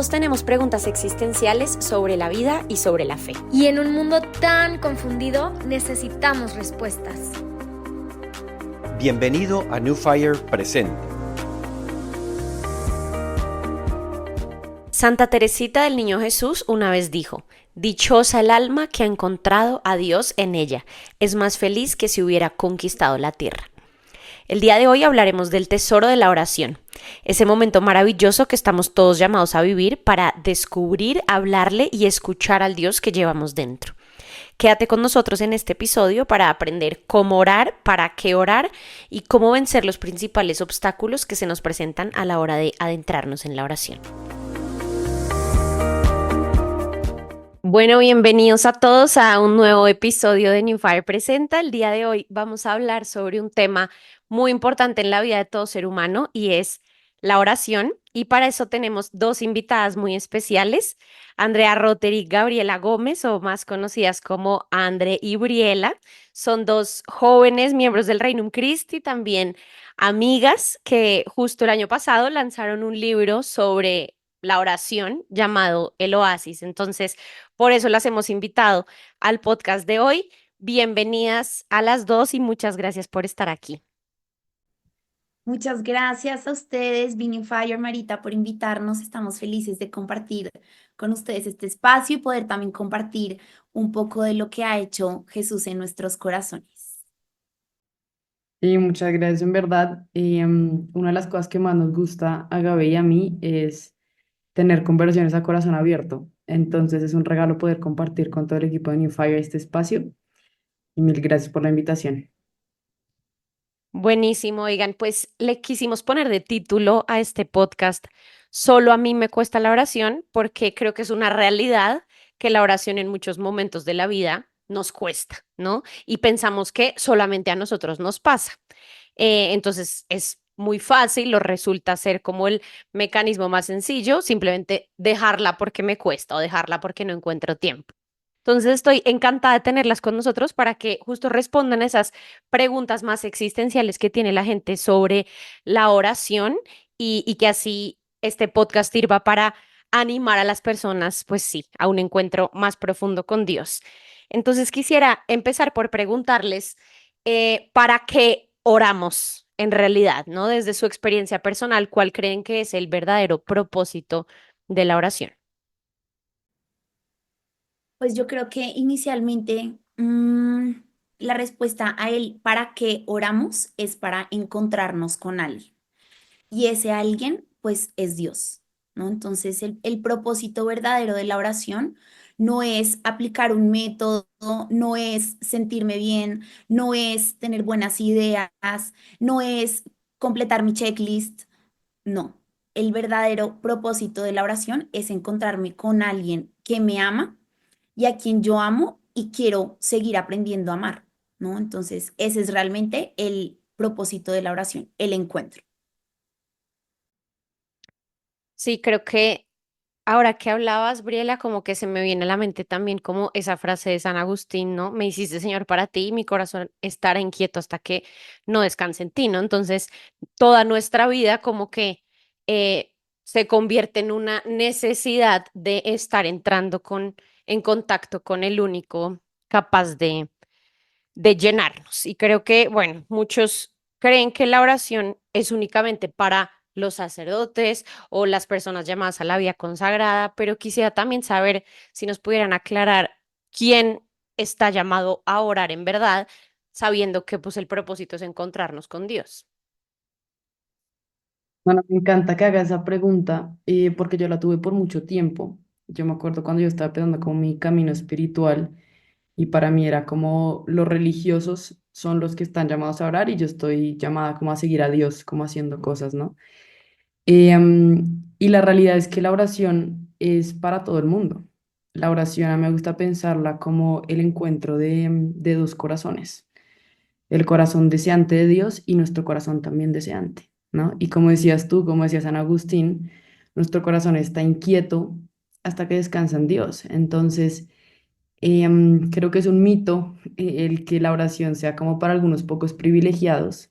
Todos tenemos preguntas existenciales sobre la vida y sobre la fe. Y en un mundo tan confundido, necesitamos respuestas. Bienvenido a New Fire Presenta. Santa Teresita del Niño Jesús una vez dijo: dichosa el alma que ha encontrado a Dios en ella, es más feliz que si hubiera conquistado la tierra. El día de hoy hablaremos del tesoro de la oración, ese momento maravilloso que estamos todos llamados a vivir para descubrir, hablarle y escuchar al Dios que llevamos dentro. Quédate con nosotros en este episodio para aprender cómo orar, para qué orar y cómo vencer los principales obstáculos que se nos presentan a la hora de adentrarnos en la oración. Bueno, bienvenidos a todos a un nuevo episodio de New Fire Presenta. El día de hoy vamos a hablar sobre un tema muy importante en la vida de todo ser humano y es la oración. Y para eso tenemos dos invitadas muy especiales, Andrea Rotter y Gabriela Gómez, o más conocidas como Andre y Briela. Son dos jóvenes miembros del Reino Christi, también amigas que justo el año pasado lanzaron un libro sobre la oración llamado El Oasis. Entonces, por eso las hemos invitado al podcast de hoy. Bienvenidas a las dos y muchas gracias por estar aquí. Muchas gracias a ustedes, Vini Fire, Marita, por invitarnos. Estamos felices de compartir con ustedes este espacio y poder también compartir un poco de lo que ha hecho Jesús en nuestros corazones. Y muchas gracias, en verdad. Una de las cosas que más nos gusta a Gaby y a mí es tener conversaciones a corazón abierto. Entonces es un regalo poder compartir con todo el equipo de New Fire este espacio. Y mil gracias por la invitación. Buenísimo, oigan, pues le quisimos poner de título a este podcast: Solo a mí me cuesta la oración, porque creo que es una realidad que la oración en muchos momentos de la vida nos cuesta, ¿no? Y pensamos que solamente a nosotros nos pasa. Entonces es muy fácil o resulta ser como el mecanismo más sencillo, simplemente dejarla porque me cuesta o dejarla porque no encuentro tiempo. Entonces estoy encantada de tenerlas con nosotros para que justo respondan esas preguntas más existenciales que tiene la gente sobre la oración y que así este podcast sirva para animar a las personas, pues sí, a un encuentro más profundo con Dios. Entonces quisiera empezar por preguntarles, ¿para qué oramos en realidad, ¿no? Desde su experiencia personal, ¿cuál creen que es el verdadero propósito de la oración? Pues yo creo que inicialmente la respuesta a él, ¿para qué oramos? Es para encontrarnos con alguien. Y ese alguien, pues, es Dios, ¿no? Entonces, el propósito verdadero de la oración no es aplicar un método, no es sentirme bien, no es tener buenas ideas, no es completar mi checklist, no. El verdadero propósito de la oración es encontrarme con alguien que me ama y a quien yo amo y quiero seguir aprendiendo a amar, ¿no? Entonces, ese es realmente el propósito de la oración, el encuentro. Sí, creo que ahora que hablabas, Briela, como que se me viene a la mente también como esa frase de San Agustín, ¿no? Me hiciste, Señor, para ti, y mi corazón estará inquieto hasta que no descanse en ti, ¿no? Entonces, toda nuestra vida como que se convierte en una necesidad de estar entrando en contacto con el único capaz de llenarnos. Y creo que, bueno, muchos creen que la oración es únicamente para los sacerdotes o las personas llamadas a la vida consagrada, pero quisiera también saber si nos pudieran aclarar quién está llamado a orar en verdad, sabiendo que pues el propósito es encontrarnos con Dios. Bueno, me encanta que haga esa pregunta porque yo la tuve por mucho tiempo. Yo me acuerdo cuando yo estaba empezando con mi camino espiritual y para mí era como los religiosos son los que están llamados a orar y yo estoy llamada como a seguir a Dios, como haciendo cosas, ¿no? Y la realidad es que la oración es para todo el mundo. La oración a mí me gusta pensarla como el encuentro de dos corazones, el corazón deseante de Dios y nuestro corazón también deseante, ¿no? Y como decías tú, como decía San Agustín, nuestro corazón está inquieto hasta que descansa en Dios. Entonces, creo que es un mito el que la oración sea como para algunos pocos privilegiados,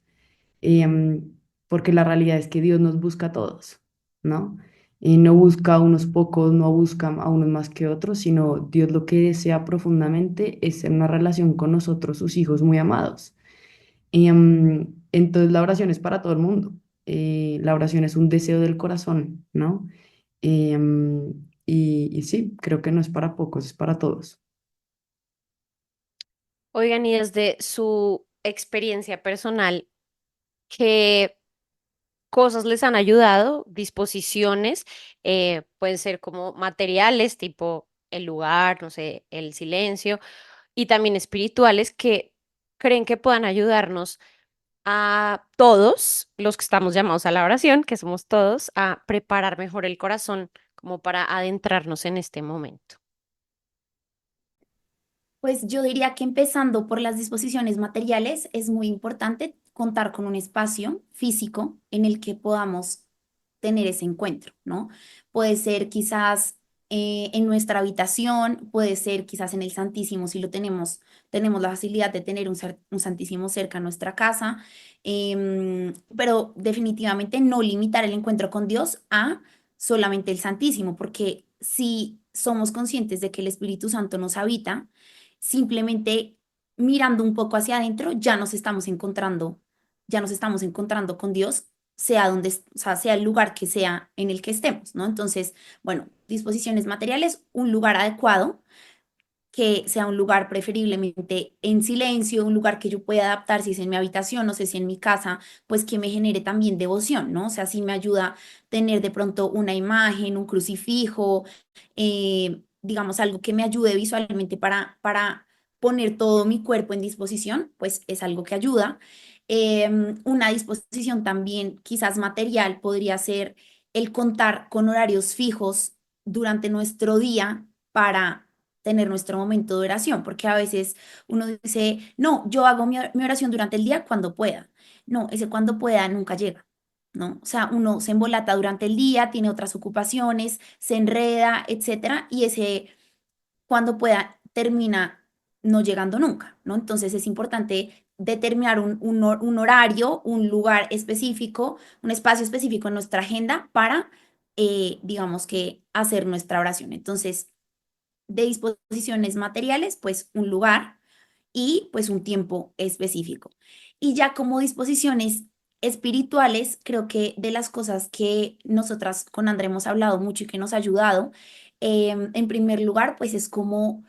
porque la realidad es que Dios nos busca a todos, ¿no? Y no busca a unos pocos, no busca a unos más que otros, sino Dios lo que desea profundamente es tener una relación con nosotros, sus hijos muy amados. Entonces la oración es para todo el mundo. La oración es un deseo del corazón, ¿no? Y sí, creo que no es para pocos, es para todos. Oigan, y desde su experiencia personal, ¿qué cosas les han ayudado? Disposiciones, pueden ser como materiales, tipo el lugar, no sé, el silencio, y también espirituales que creen que puedan ayudarnos a todos los que estamos llamados a la oración, que somos todos, a preparar mejor el corazón como para adentrarnos en este momento. Pues yo diría que empezando por las disposiciones materiales, es muy importante contar con un espacio físico en el que podamos tener ese encuentro, ¿no? Puede ser quizás en nuestra habitación, puede ser quizás en el Santísimo si lo tenemos la facilidad de tener un Santísimo cerca a nuestra casa, pero definitivamente no limitar el encuentro con Dios a solamente el Santísimo, porque si somos conscientes de que el Espíritu Santo nos habita, simplemente mirando un poco hacia adentro, ya nos estamos encontrando con Dios, sea donde, o sea, sea el lugar que sea en el que estemos, ¿no? Entonces, bueno, disposiciones materiales, un lugar adecuado, que sea un lugar preferiblemente en silencio, un lugar que yo pueda adaptar si es en mi habitación, no sé si en mi casa, pues que me genere también devoción, ¿no? O sea, si me ayuda tener de pronto una imagen, un crucifijo, digamos, algo que me ayude visualmente para poner todo mi cuerpo en disposición, pues es algo que ayuda. Una disposición también quizás material podría ser el contar con horarios fijos durante nuestro día para tener nuestro momento de oración, porque a veces uno dice, no, yo hago mi oración durante el día cuando pueda. No, ese cuando pueda nunca llega, ¿no? O sea, uno se embolata durante el día, tiene otras ocupaciones, se enreda, etcétera, y ese cuando pueda termina no llegando nunca, ¿no? Entonces es importante determinar un horario, un lugar específico, un espacio específico en nuestra agenda para, digamos que, hacer nuestra oración. Entonces, de disposiciones materiales, pues un lugar y pues un tiempo específico. Y ya como disposiciones espirituales, creo que de las cosas que nosotras con André hemos hablado mucho y que nos ha ayudado, en primer lugar, pues es como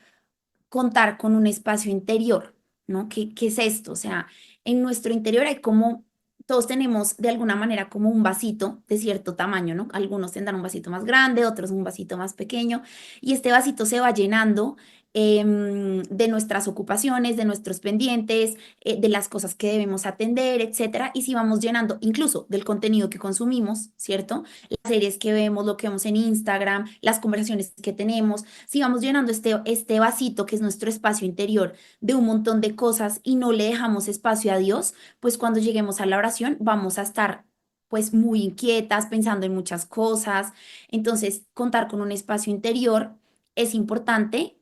contar con un espacio interior, ¿no? ¿Qué es esto? O sea, en nuestro interior hay como, todos tenemos de alguna manera como un vasito de cierto tamaño, ¿no? Algunos tendrán un vasito más grande, otros un vasito más pequeño, y este vasito se va llenando de nuestras ocupaciones, de nuestros pendientes, de las cosas que debemos atender, etcétera, y si vamos llenando incluso del contenido que consumimos, ¿cierto? Las series que vemos, lo que vemos en Instagram, las conversaciones que tenemos, si vamos llenando este vasito que es nuestro espacio interior de un montón de cosas y no le dejamos espacio a Dios, pues cuando lleguemos a la oración vamos a estar pues muy inquietas, pensando en muchas cosas. Entonces, contar con un espacio interior es importante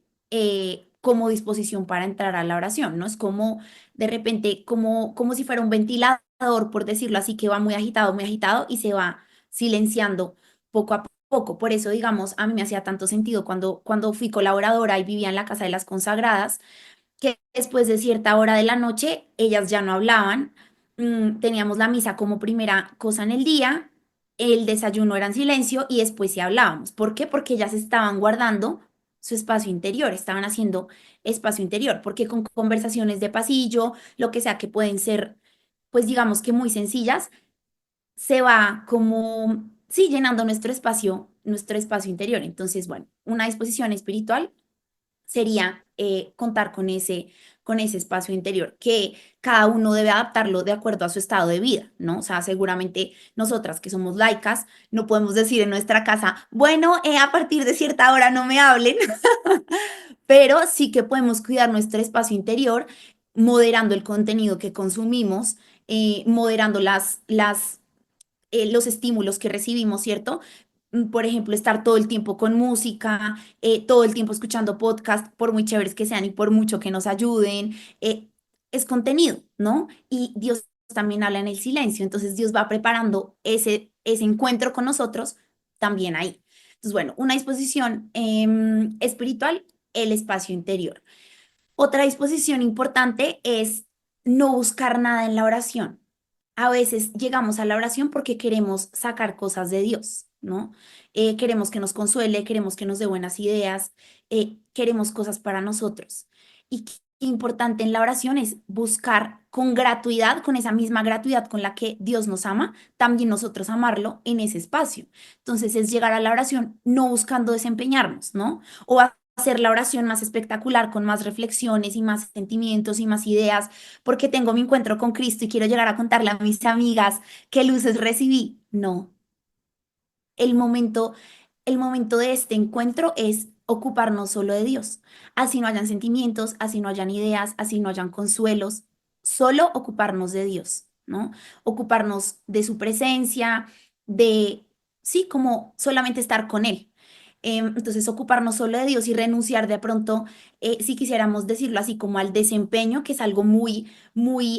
como disposición para entrar a la oración, ¿no? Es como de repente, como si fuera un ventilador, por decirlo así, que va muy agitado y se va silenciando poco a poco. Por eso, digamos, a mí me hacía tanto sentido cuando fui colaboradora y vivía en la casa de las consagradas, que después de cierta hora de la noche ellas ya no hablaban. Teníamos la misa como primera cosa en el día, el desayuno era en silencio y después sí hablábamos. ¿Por qué? Porque ellas estaban guardando su espacio interior, estaban haciendo espacio interior, porque con conversaciones de pasillo, lo que sea que pueden ser, pues digamos que muy sencillas, se va como, sí, llenando nuestro espacio interior. Entonces, bueno, una disposición espiritual sería contar con ese espacio interior, que cada uno debe adaptarlo de acuerdo a su estado de vida, ¿no? O sea, seguramente nosotras que somos laicas, no podemos decir en nuestra casa, bueno, a partir de cierta hora no me hablen, pero sí que podemos cuidar nuestro espacio interior, moderando el contenido que consumimos, moderando los estímulos que recibimos, ¿cierto? Por ejemplo, estar todo el tiempo con música, todo el tiempo escuchando podcast, por muy chéveres que sean y por mucho que nos ayuden, es contenido, ¿no? Y Dios también habla en el silencio, entonces Dios va preparando ese encuentro con nosotros también ahí. Entonces, bueno, una disposición espiritual, el espacio interior. Otra disposición importante es no buscar nada en la oración. A veces llegamos a la oración porque queremos sacar cosas de Dios, ¿no? Queremos que nos consuele, queremos que nos dé buenas ideas, queremos cosas para nosotros. Y qué importante en la oración es buscar con gratuidad, con esa misma gratuidad con la que Dios nos ama, también nosotros amarlo en ese espacio. Entonces es llegar a la oración no buscando desempeñarnos, ¿no? O hacer la oración más espectacular, con más reflexiones y más sentimientos y más ideas, porque tengo mi encuentro con Cristo y quiero llegar a contarle a mis amigas qué luces recibí. No, el momento, el momento de este encuentro es ocuparnos solo de Dios. Así no hayan sentimientos, así no hayan ideas, así no hayan consuelos, solo ocuparnos de Dios, ¿no? Ocuparnos de su presencia, de, sí, como solamente estar con Él. Entonces, ocuparnos solo de Dios y renunciar de pronto, si quisiéramos decirlo así, como al desempeño, que es algo muy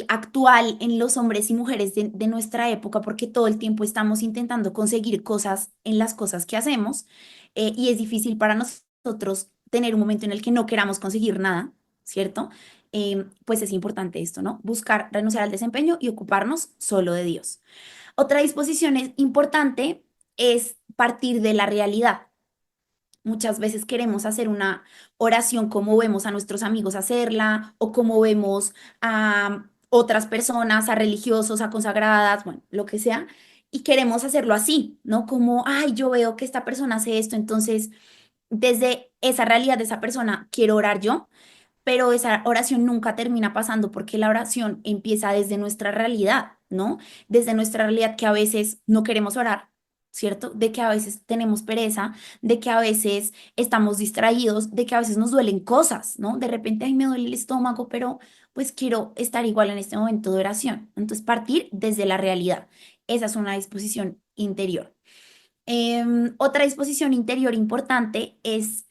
actual en los hombres y mujeres de nuestra época, porque todo el tiempo estamos intentando conseguir cosas en las cosas que hacemos, y es difícil para nosotros tener un momento en el que no queramos conseguir nada, ¿cierto? Pues es importante esto, ¿no? Buscar renunciar al desempeño y ocuparnos solo de Dios. Otra disposición importante es partir de la realidad. Muchas veces queremos hacer una oración como vemos a nuestros amigos hacerla o como vemos a otras personas, a religiosos, a consagradas, bueno, lo que sea, y queremos hacerlo así, ¿no? Como, ay, yo veo que esta persona hace esto, entonces desde esa realidad de esa persona quiero orar yo, pero esa oración nunca termina pasando porque la oración empieza desde nuestra realidad, ¿no? Desde nuestra realidad que a veces no queremos orar, ¿cierto? De que a veces tenemos pereza, de que a veces estamos distraídos, de que a veces nos duelen cosas, ¿no? De repente, ay, me duele el estómago, pero pues quiero estar igual en este momento de oración. Entonces, partir desde la realidad. Esa es una disposición interior. Otra disposición interior importante es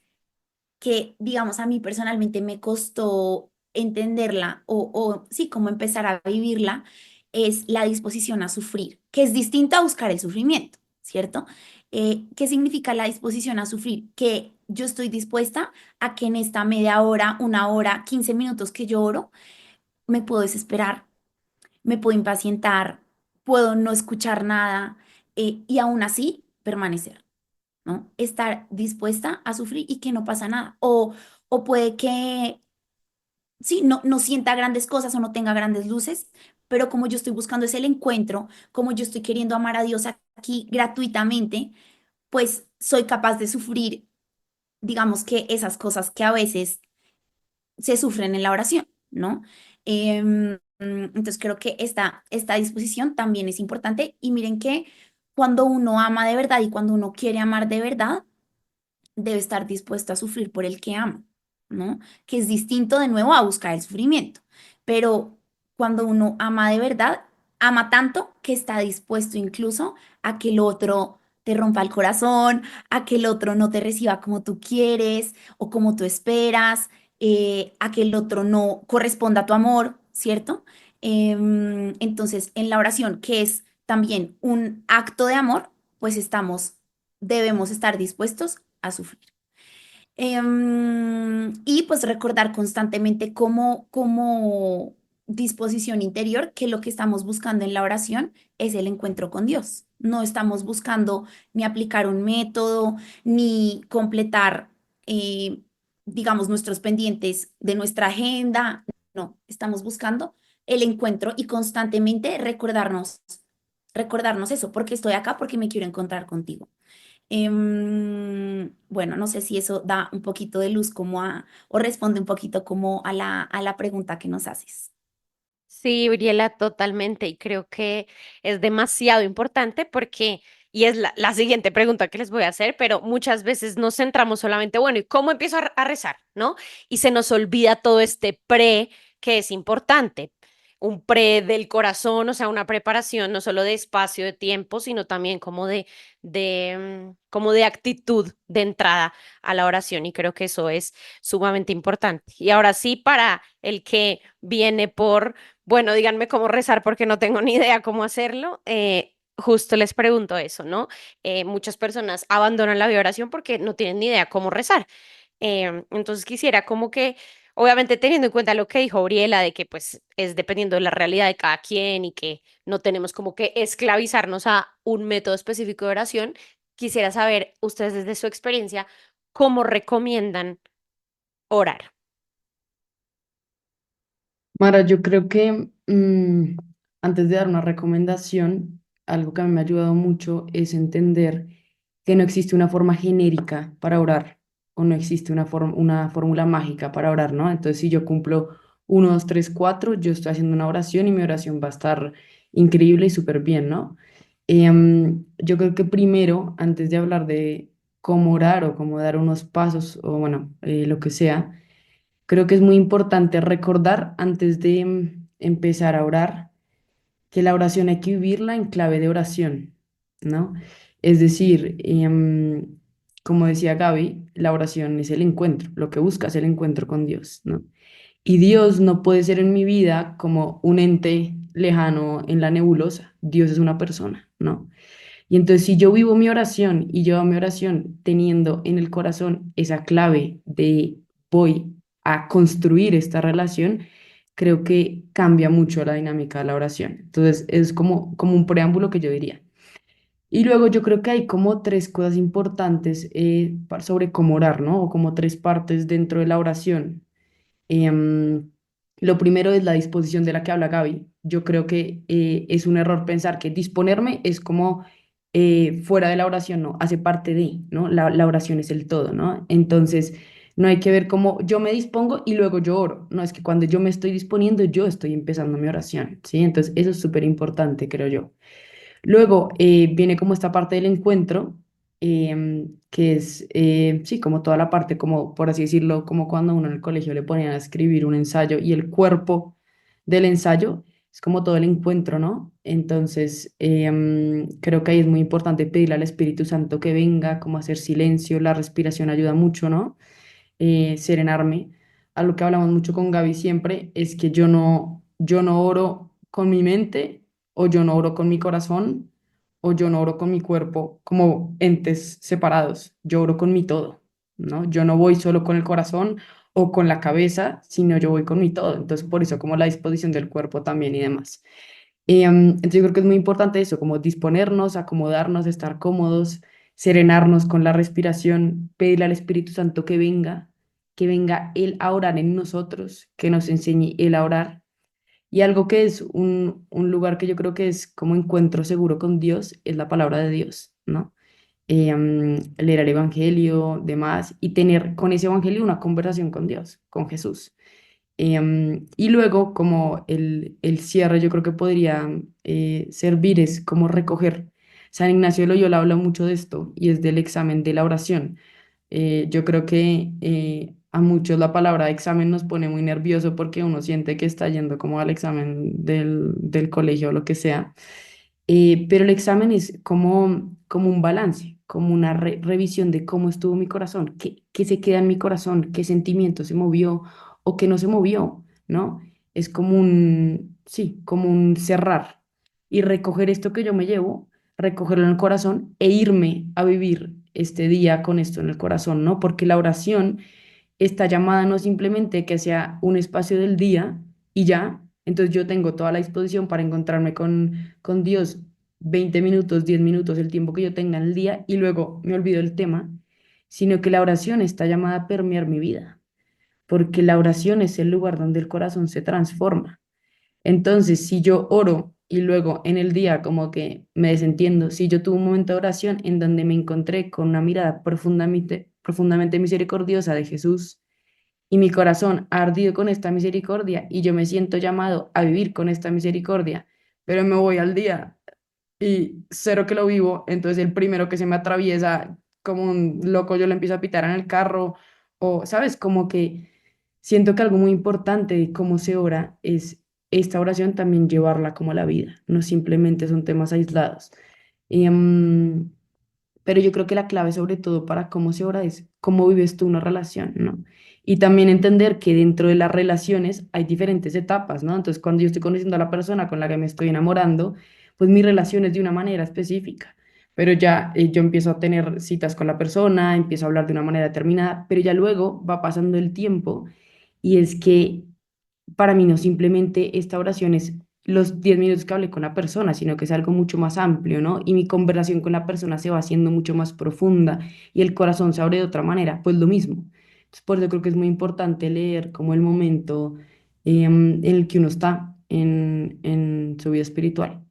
que, digamos, a mí personalmente me costó entenderla o sí, como empezar a vivirla, es la disposición a sufrir, que es distinta a buscar el sufrimiento, ¿cierto? ¿Qué significa la disposición a sufrir? Que yo estoy dispuesta a que en esta media hora, una hora, 15 minutos que yo oro, me puedo desesperar, me puedo impacientar, puedo no escuchar nada, y aún así permanecer. ¿No? Estar dispuesta a sufrir y que no pasa nada. O puede que, sí, no sienta grandes cosas o no tenga grandes luces, pero como yo estoy buscando es el encuentro, como yo estoy queriendo amar a Dios aquí gratuitamente, pues soy capaz de sufrir, digamos que esas cosas que a veces se sufren en la oración, ¿no? Entonces creo que esta disposición también es importante y miren que cuando uno ama de verdad y cuando uno quiere amar de verdad, debe estar dispuesto a sufrir por el que ama, ¿no? Que es distinto de nuevo a buscar el sufrimiento. Pero cuando uno ama de verdad, ama tanto que está dispuesto incluso a que el otro te rompa el corazón, a que el otro no te reciba como tú quieres o como tú esperas, a que el otro no corresponda a tu amor, ¿cierto? Entonces, en la oración, que es también un acto de amor, pues debemos estar dispuestos a sufrir. Y pues recordar constantemente como disposición interior que lo que estamos buscando en la oración es el encuentro con Dios. No estamos buscando ni aplicar un método, ni completar, eh, digamos, nuestros pendientes de nuestra agenda. No, estamos buscando el encuentro y constantemente recordarnos eso, porque estoy acá, porque me quiero encontrar contigo. Bueno, no sé si eso da un poquito de luz o responde un poquito como a la pregunta que nos haces. Sí, Briela, totalmente. Y creo que es demasiado importante porque, y es la siguiente pregunta que les voy a hacer, pero muchas veces nos centramos solamente, bueno, ¿y cómo empiezo a rezar? ¿No? Y se nos olvida todo este pre que es importante. Un pre del corazón, o sea, una preparación no solo de espacio, de tiempo, sino también como de actitud de entrada a la oración. Y creo que eso es sumamente importante. Y ahora sí, para el que viene por bueno, díganme cómo rezar porque no tengo ni idea cómo hacerlo. justo les pregunto eso, ¿no? Muchas personas abandonan la vida de oración porque no tienen ni idea cómo rezar. Entonces quisiera como que, obviamente teniendo en cuenta lo que dijo Briela, de que pues es dependiendo de la realidad de cada quien y que no tenemos como que esclavizarnos a un método específico de oración, quisiera saber ustedes desde su experiencia, ¿cómo recomiendan orar? Mara, yo creo que antes de dar una recomendación, algo que a mí me ha ayudado mucho es entender que no existe una forma genérica para orar o no existe una fórmula mágica para orar, ¿no? Entonces, si yo cumplo 1, 2, 3, 4, yo estoy haciendo una oración y mi oración va a estar increíble y súper bien, ¿no? Yo creo que primero, antes de hablar de cómo orar o cómo dar unos pasos o bueno, lo que sea, creo que es muy importante recordar antes de empezar a orar que la oración hay que vivirla en clave de oración, ¿no? Es decir, como decía Gaby, la oración es el encuentro, lo que busca es el encuentro con Dios, ¿no? Y Dios no puede ser en mi vida como un ente lejano en la nebulosa. Dios es una persona, ¿no? Y entonces si yo vivo mi oración y llevo mi oración teniendo en el corazón esa clave de voy a construir esta relación, creo que cambia mucho la dinámica de la oración. Entonces es como un preámbulo que yo diría. Y luego yo creo que hay como tres cosas importantes sobre cómo orar, ¿no? O como tres partes dentro de la oración. Em, lo primero es la disposición de la que habla Gaby. Yo creo que es un error pensar que disponerme es como fuera de la oración, no, hace parte de, ¿no? La oración es el todo, ¿no? Entonces, no hay que ver cómo yo me dispongo y luego yo oro. No, es que cuando yo me estoy disponiendo, yo estoy empezando mi oración, ¿sí? Entonces, eso es súper importante, creo yo. Luego viene como esta parte del encuentro, que es, sí, como toda la parte, como por así decirlo, como cuando uno en el colegio le ponían a escribir un ensayo y el cuerpo del ensayo es como todo el encuentro, ¿no? Entonces, creo que ahí es muy importante pedirle al Espíritu Santo que venga, como hacer silencio, la respiración ayuda mucho, ¿no? Serenarme. Algo que hablamos mucho con Gaby siempre es que yo no oro con mi mente o yo no oro con mi corazón o yo no oro con mi cuerpo como entes separados. Yo oro con mi todo, ¿no? Yo no voy solo con el corazón o con la cabeza, sino yo voy con mi todo. Entonces, por eso como la disposición del cuerpo también y demás. Entonces yo creo que es muy importante eso, como disponernos, acomodarnos, estar cómodos, serenarnos con la respiración, pedirle al Espíritu Santo que venga Él a orar en nosotros, que nos enseñe Él a orar. Y algo que es un lugar que yo creo que es como encuentro seguro con Dios, es la palabra de Dios, ¿no? Leer el Evangelio, demás, y tener con ese Evangelio una conversación con Dios, con Jesús. Y luego, como el cierre, yo creo que podría servir es como recoger. San Ignacio de Loyola habla mucho de esto y es del examen de la oración. Yo creo que a muchos la palabra examen nos pone muy nervioso porque uno siente que está yendo como al examen del colegio o lo que sea. Pero el examen es como un balance, como una revisión de cómo estuvo mi corazón, qué se queda en mi corazón, qué sentimiento se movió o qué no se movió, ¿no? Es sí, como un cerrar y recoger esto que yo me llevo, recogerlo en el corazón e irme a vivir este día con esto en el corazón, ¿no? Porque la oración está llamada no simplemente que sea un espacio del día y ya, entonces yo tengo toda la disposición para encontrarme con Dios 20 minutos, 10 minutos, el tiempo que yo tenga en el día y luego me olvido del tema, sino que la oración está llamada a permear mi vida, porque la oración es el lugar donde el corazón se transforma. Entonces, si yo oro y luego en el día como que me desentiendo, si yo tuve un momento de oración en donde me encontré con una mirada profundamente misericordiosa de Jesús, y mi corazón ha ardido con esta misericordia y yo me siento llamado a vivir con esta misericordia, pero me voy al día y cero que lo vivo, entonces el primero que se me atraviesa como un loco yo le empiezo a pitar en el carro o, ¿sabes? Como que siento que algo muy importante de cómo se ora es esta oración también llevarla como a la vida, no simplemente son temas aislados. Em, pero yo creo que la clave sobre todo para cómo se ora es cómo vives tú una relación, ¿no? Y también entender que dentro de las relaciones hay diferentes etapas, ¿no? Entonces, cuando yo estoy conociendo a la persona con la que me estoy enamorando, pues mi relación es de una manera específica. Pero ya yo empiezo a tener citas con la persona, empiezo a hablar de una manera determinada, pero ya luego va pasando el tiempo y es que para mí no simplemente esta oración es los 10 minutos que hablé con la persona, sino que es algo mucho más amplio, ¿no? Y mi conversación con la persona se va haciendo mucho más profunda y el corazón se abre de otra manera, pues lo mismo. Entonces, por eso creo que es muy importante leer como el momento en el que uno está en su vida espiritual.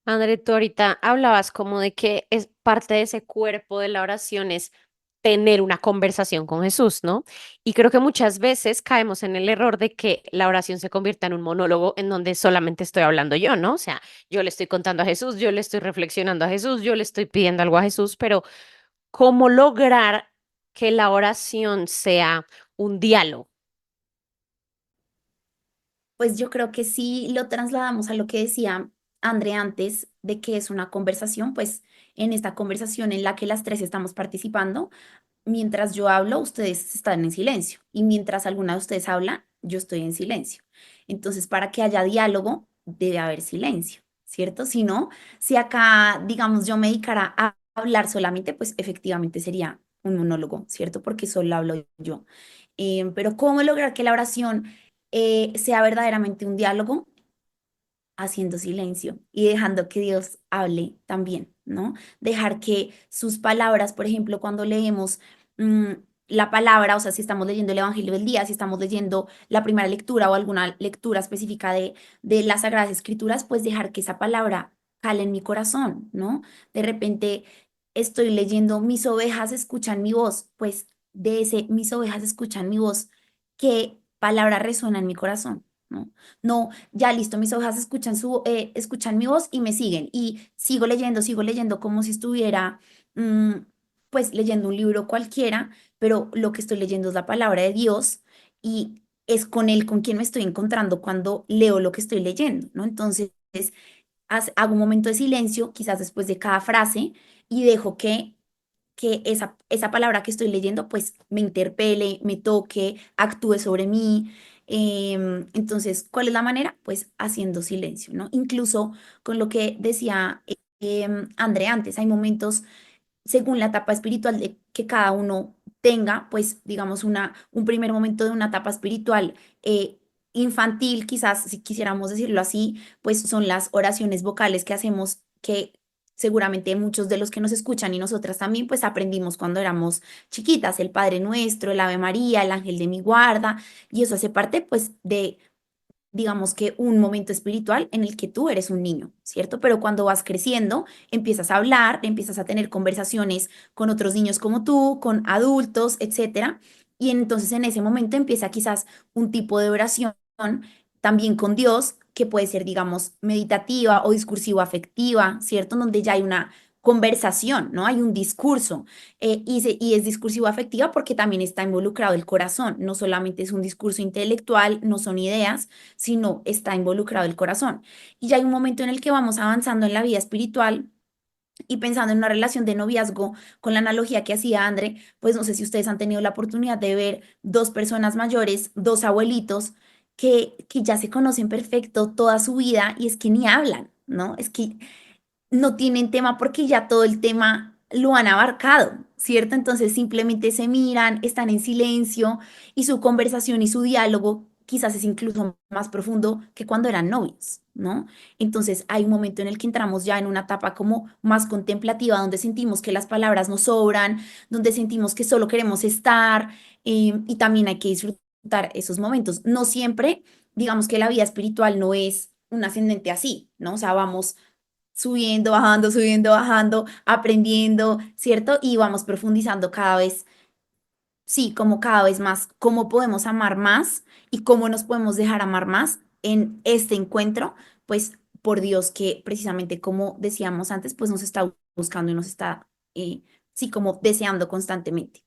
André, tú ahorita hablabas como de que es parte de ese cuerpo de la oración es tener una conversación con Jesús, ¿no? Y creo que muchas veces caemos en el error de que la oración se convierta en un monólogo en donde solamente estoy hablando yo, ¿no? O sea, yo le estoy contando a Jesús, yo le estoy reflexionando a Jesús, yo le estoy pidiendo algo a Jesús, pero ¿cómo lograr que la oración sea un diálogo? Pues yo creo que si lo trasladamos a lo que decía André antes, de que es una conversación, pues en esta conversación en la que las tres estamos participando, mientras yo hablo, ustedes están en silencio y mientras alguna de ustedes habla, yo estoy en silencio. Entonces, para que haya diálogo, debe haber silencio, ¿cierto? Si no, si acá, digamos, yo me dedicara a hablar solamente, pues efectivamente sería un monólogo, ¿cierto? Porque solo hablo yo. Pero ¿cómo lograr que la oración sea verdaderamente un diálogo? Haciendo silencio y dejando que Dios hable también, ¿no? Dejar que sus palabras, por ejemplo, cuando leemos mm, la palabra, o sea, si estamos leyendo el Evangelio del día, si estamos leyendo la primera lectura o alguna lectura específica de las Sagradas Escrituras, pues dejar que esa palabra cale en mi corazón, ¿no? De repente estoy leyendo, mis ovejas escuchan mi voz, pues de ese, mis ovejas escuchan mi voz, ¿qué palabra resuena en mi corazón? ¿No? No, ya listo, mis ovejas escuchan, escuchan mi voz y me siguen. Y sigo leyendo como si estuviera, mm, pues, leyendo un libro cualquiera, pero lo que estoy leyendo es la palabra de Dios y es con él con quien me estoy encontrando cuando leo lo que estoy leyendo, ¿no? Entonces, hago un momento de silencio, quizás después de cada frase, y dejo que esa palabra que estoy leyendo pues me interpele, me toque, actúe sobre mí. Entonces, ¿cuál es la manera? Pues haciendo silencio, ¿no? Incluso con lo que decía André antes, hay momentos según la etapa espiritual que cada uno tenga, pues digamos un primer momento de una etapa espiritual infantil, quizás si quisiéramos decirlo así, pues son las oraciones vocales que hacemos que seguramente muchos de los que nos escuchan y nosotras también, pues aprendimos cuando éramos chiquitas, el Padre Nuestro, el Ave María, el Ángel de mi guarda, y eso hace parte pues de digamos que un momento espiritual en el que tú eres un niño, ¿cierto? Pero cuando vas creciendo, empiezas a hablar, empiezas a tener conversaciones con otros niños como tú, con adultos, etcétera. Y entonces en ese momento empieza quizás un tipo de oración también con Dios que puede ser, digamos, meditativa o discursivo afectiva, ¿cierto? En donde ya hay una conversación, ¿no? Hay un discurso y es discursivo afectiva porque también está involucrado el corazón, no solamente es un discurso intelectual, no son ideas, sino está involucrado el corazón. Y ya hay un momento en el que vamos avanzando en la vida espiritual y pensando en una relación de noviazgo, con la analogía que hacía André, pues no sé si ustedes han tenido la oportunidad de ver dos personas mayores, dos abuelitos, que ya se conocen perfecto toda su vida y es que ni hablan, ¿no? Es que no tienen tema porque ya todo el tema lo han abarcado, ¿cierto? Entonces simplemente se miran, están en silencio y su conversación y su diálogo quizás es incluso más profundo que cuando eran novios, ¿no? Entonces hay un momento en el que entramos ya en una etapa como más contemplativa, donde sentimos que las palabras nos sobran, donde sentimos que solo queremos estar y también hay que disfrutar esos momentos. No siempre, digamos que la vida espiritual no es un ascendente así, ¿no? O sea, vamos subiendo, bajando, aprendiendo, ¿cierto? Y vamos profundizando cada vez, sí, como cada vez más, cómo podemos amar más y cómo nos podemos dejar amar más en este encuentro, pues por Dios que precisamente como decíamos antes, pues nos está buscando y nos está, sí, como deseando constantemente.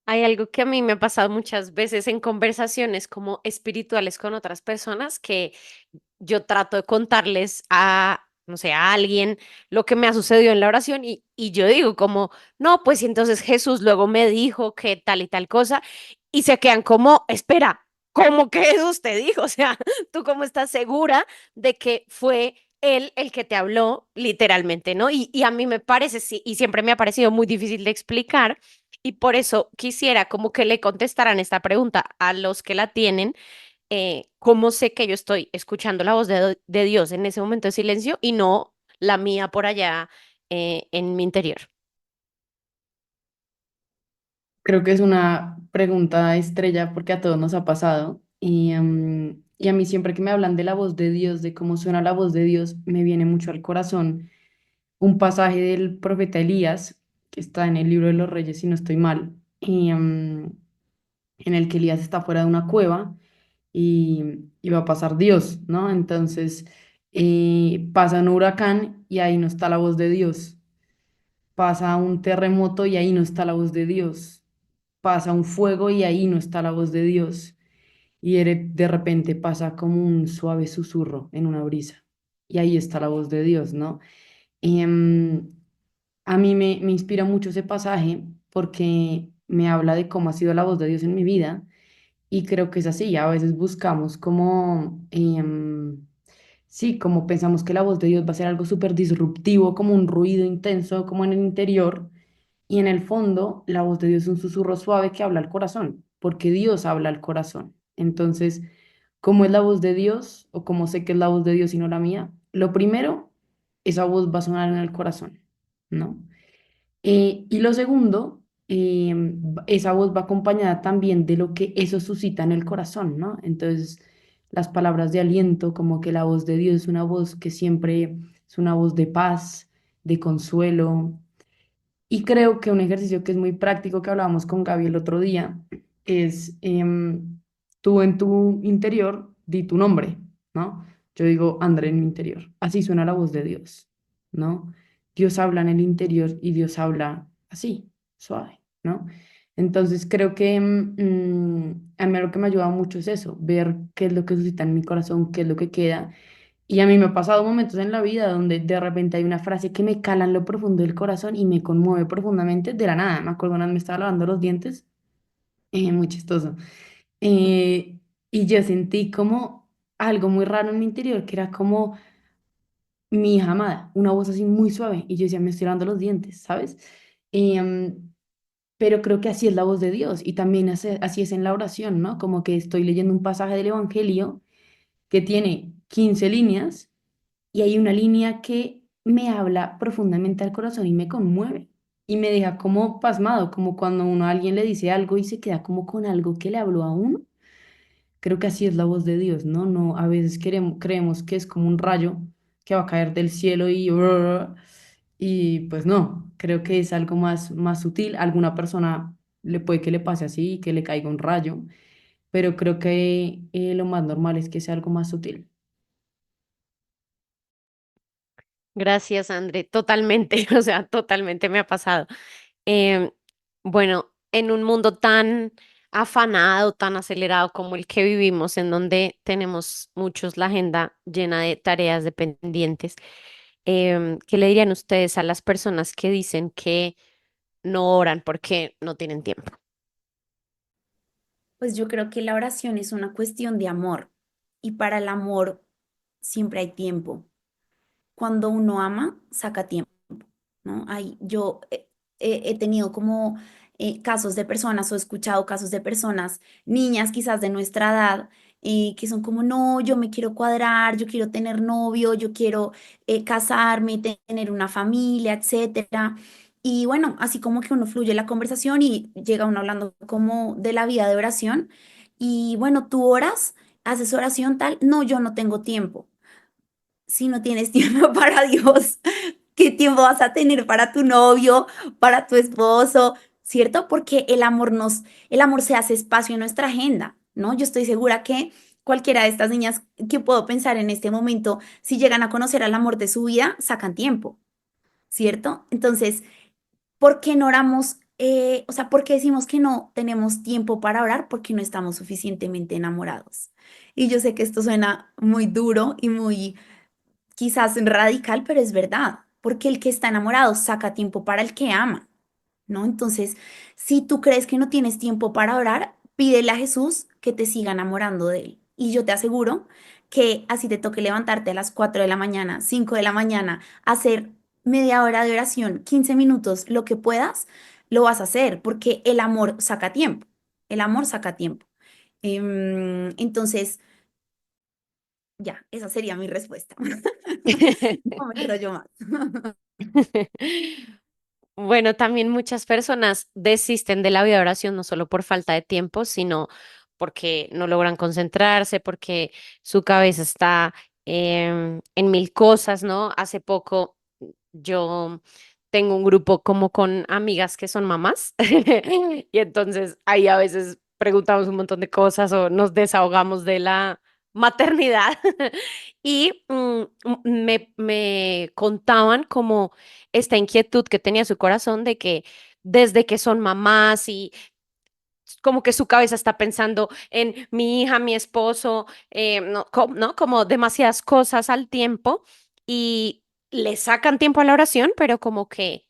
Hay algo que a mí me ha pasado muchas veces en conversaciones como espirituales con otras personas que yo trato de contarles a, no sé, a alguien lo que me ha sucedido en la oración y yo digo como, no, pues y entonces Jesús luego me dijo que tal y tal cosa y se quedan como, espera. ¿cómo que eso usted dijo? O sea, ¿tú cómo estás segura de que fue él el que te habló literalmente, ¿no? Y a mí me parece, sí, y siempre me ha parecido muy difícil de explicar, y por eso quisiera como que le contestaran esta pregunta a los que la tienen. ¿Cómo sé que yo estoy escuchando la voz de Dios en ese momento de silencio y no la mía por allá en mi interior? Creo que es una pregunta estrella porque a todos nos ha pasado. Y a mí siempre que me hablan de la voz de Dios, de cómo suena la voz de Dios, me viene mucho al corazón un pasaje del profeta Elías, que está en el libro de los Reyes, si no estoy mal, en el que Elías está fuera de una cueva y va a pasar Dios, ¿no? Entonces pasa un huracán y ahí no está la voz de Dios. Pasa un terremoto y ahí no está la voz de Dios. Pasa un fuego y ahí no está la voz de Dios. Y de repente pasa como un suave susurro en una brisa. Y ahí está la voz de Dios, ¿no? Em, a mí me inspira mucho ese pasaje porque me habla de cómo ha sido la voz de Dios en mi vida y creo que es así. A veces buscamos como, sí, como pensamos que la voz de Dios va a ser algo súper disruptivo, como un ruido intenso, como en el interior. Y en el fondo, la voz de Dios es un susurro suave que habla al corazón, porque Dios habla al corazón. Entonces, ¿cómo es la voz de Dios o cómo sé que es la voz de Dios y no la mía? Lo primero, esa voz va a sonar en el corazón, ¿no? Y lo segundo, esa voz va acompañada también de lo que eso suscita en el corazón, ¿no? Entonces, las palabras de aliento, como que la voz de Dios es una voz que siempre es una voz de paz, de consuelo. Y creo que un ejercicio que es muy práctico que hablábamos con Gaby el otro día es tú en tu interior di tu nombre, ¿no? Yo digo André en mi interior. Así suena la voz de Dios, ¿no? Dios habla en el interior y Dios habla así, suave, ¿no? Entonces creo que a mí lo que me ayuda mucho es eso, ver qué es lo que suscita en mi corazón, qué es lo que queda y a mí me ha pasado momentos en la vida donde de repente hay una frase que me cala en lo profundo del corazón y me conmueve profundamente de la nada. Me acuerdo una vez me estaba lavando los dientes, muy chistoso. eh, y yo sentí como algo muy raro en mi interior, que era como mi hija amada, una voz así muy suave. Y yo decía, me estoy lavando los dientes, ¿sabes? Pero creo que así es la voz de Dios y también así es en la oración, ¿no? Como que estoy leyendo un pasaje del Evangelio que tiene 15 líneas y hay una línea que me habla profundamente al corazón y me conmueve y me deja como pasmado, como cuando uno a alguien le dice algo y se queda como con algo que le habló a uno. Creo que así es la voz de Dios, ¿no? No, a veces creemos que es como un rayo que va a caer del cielo y pues no, creo que es algo más sutil. A alguna persona le puede que le pase así, que le caiga un rayo, pero creo que lo más normal es que sea algo más sutil. Gracias, André. Totalmente, o sea, totalmente me ha pasado. Em, bueno, en un mundo tan afanado, tan acelerado como el que vivimos, en donde tenemos muchos la agenda llena de tareas dependientes, ¿qué le dirían ustedes a las personas que dicen que no oran porque no tienen tiempo? Pues yo creo que la oración es una cuestión de amor y para el amor siempre hay tiempo. Cuando uno ama, saca tiempo, ¿no? Yo he tenido como casos de personas o he escuchado casos de personas, niñas quizás de nuestra edad, que son como, no, yo me quiero cuadrar, yo quiero tener novio, yo quiero casarme, tener una familia, etcétera. Y bueno, así como que uno fluye la conversación y llega uno hablando como de la vida de oración. Y bueno, tú oras, haces oración tal, no, yo no tengo tiempo. Si no tienes tiempo para Dios, ¿qué tiempo vas a tener para tu novio, para tu esposo? ¿Cierto? Porque el amor se hace espacio en nuestra agenda, ¿no? Yo estoy segura que cualquiera de estas niñas que puedo pensar en este momento, si llegan a conocer al amor de su vida, sacan tiempo, ¿cierto? Entonces, ¿por qué no oramos? O sea, ¿por qué decimos que no tenemos tiempo para orar? Porque no estamos suficientemente enamorados. Y yo sé que esto suena muy duro y muy quizás radical, pero es verdad, porque el que está enamorado saca tiempo para el que ama, ¿no? Entonces, si tú crees que no tienes tiempo para orar, pídele a Jesús que te siga enamorando de Él. Y yo te aseguro que así te toque levantarte a las 4 de la mañana, 5 de la mañana, hacer media hora de oración, 15 minutos, lo que puedas, lo vas a hacer, porque el amor saca tiempo. El amor saca tiempo. Entonces, ya, esa sería mi respuesta. No me enrollo más. Bueno, también muchas personas desisten de la vida de oración no solo por falta de tiempo, sino porque no logran concentrarse, porque su cabeza está en mil cosas, ¿no? Hace poco yo tengo un grupo como con amigas que son mamás y entonces ahí a veces preguntamos un montón de cosas o nos desahogamos de la maternidad y me contaban como esta inquietud que tenía su corazón de que desde que son mamás y como que su cabeza está pensando en mi hija, mi esposo, no, ¿no? Como demasiadas cosas al tiempo y le sacan tiempo a la oración, pero como que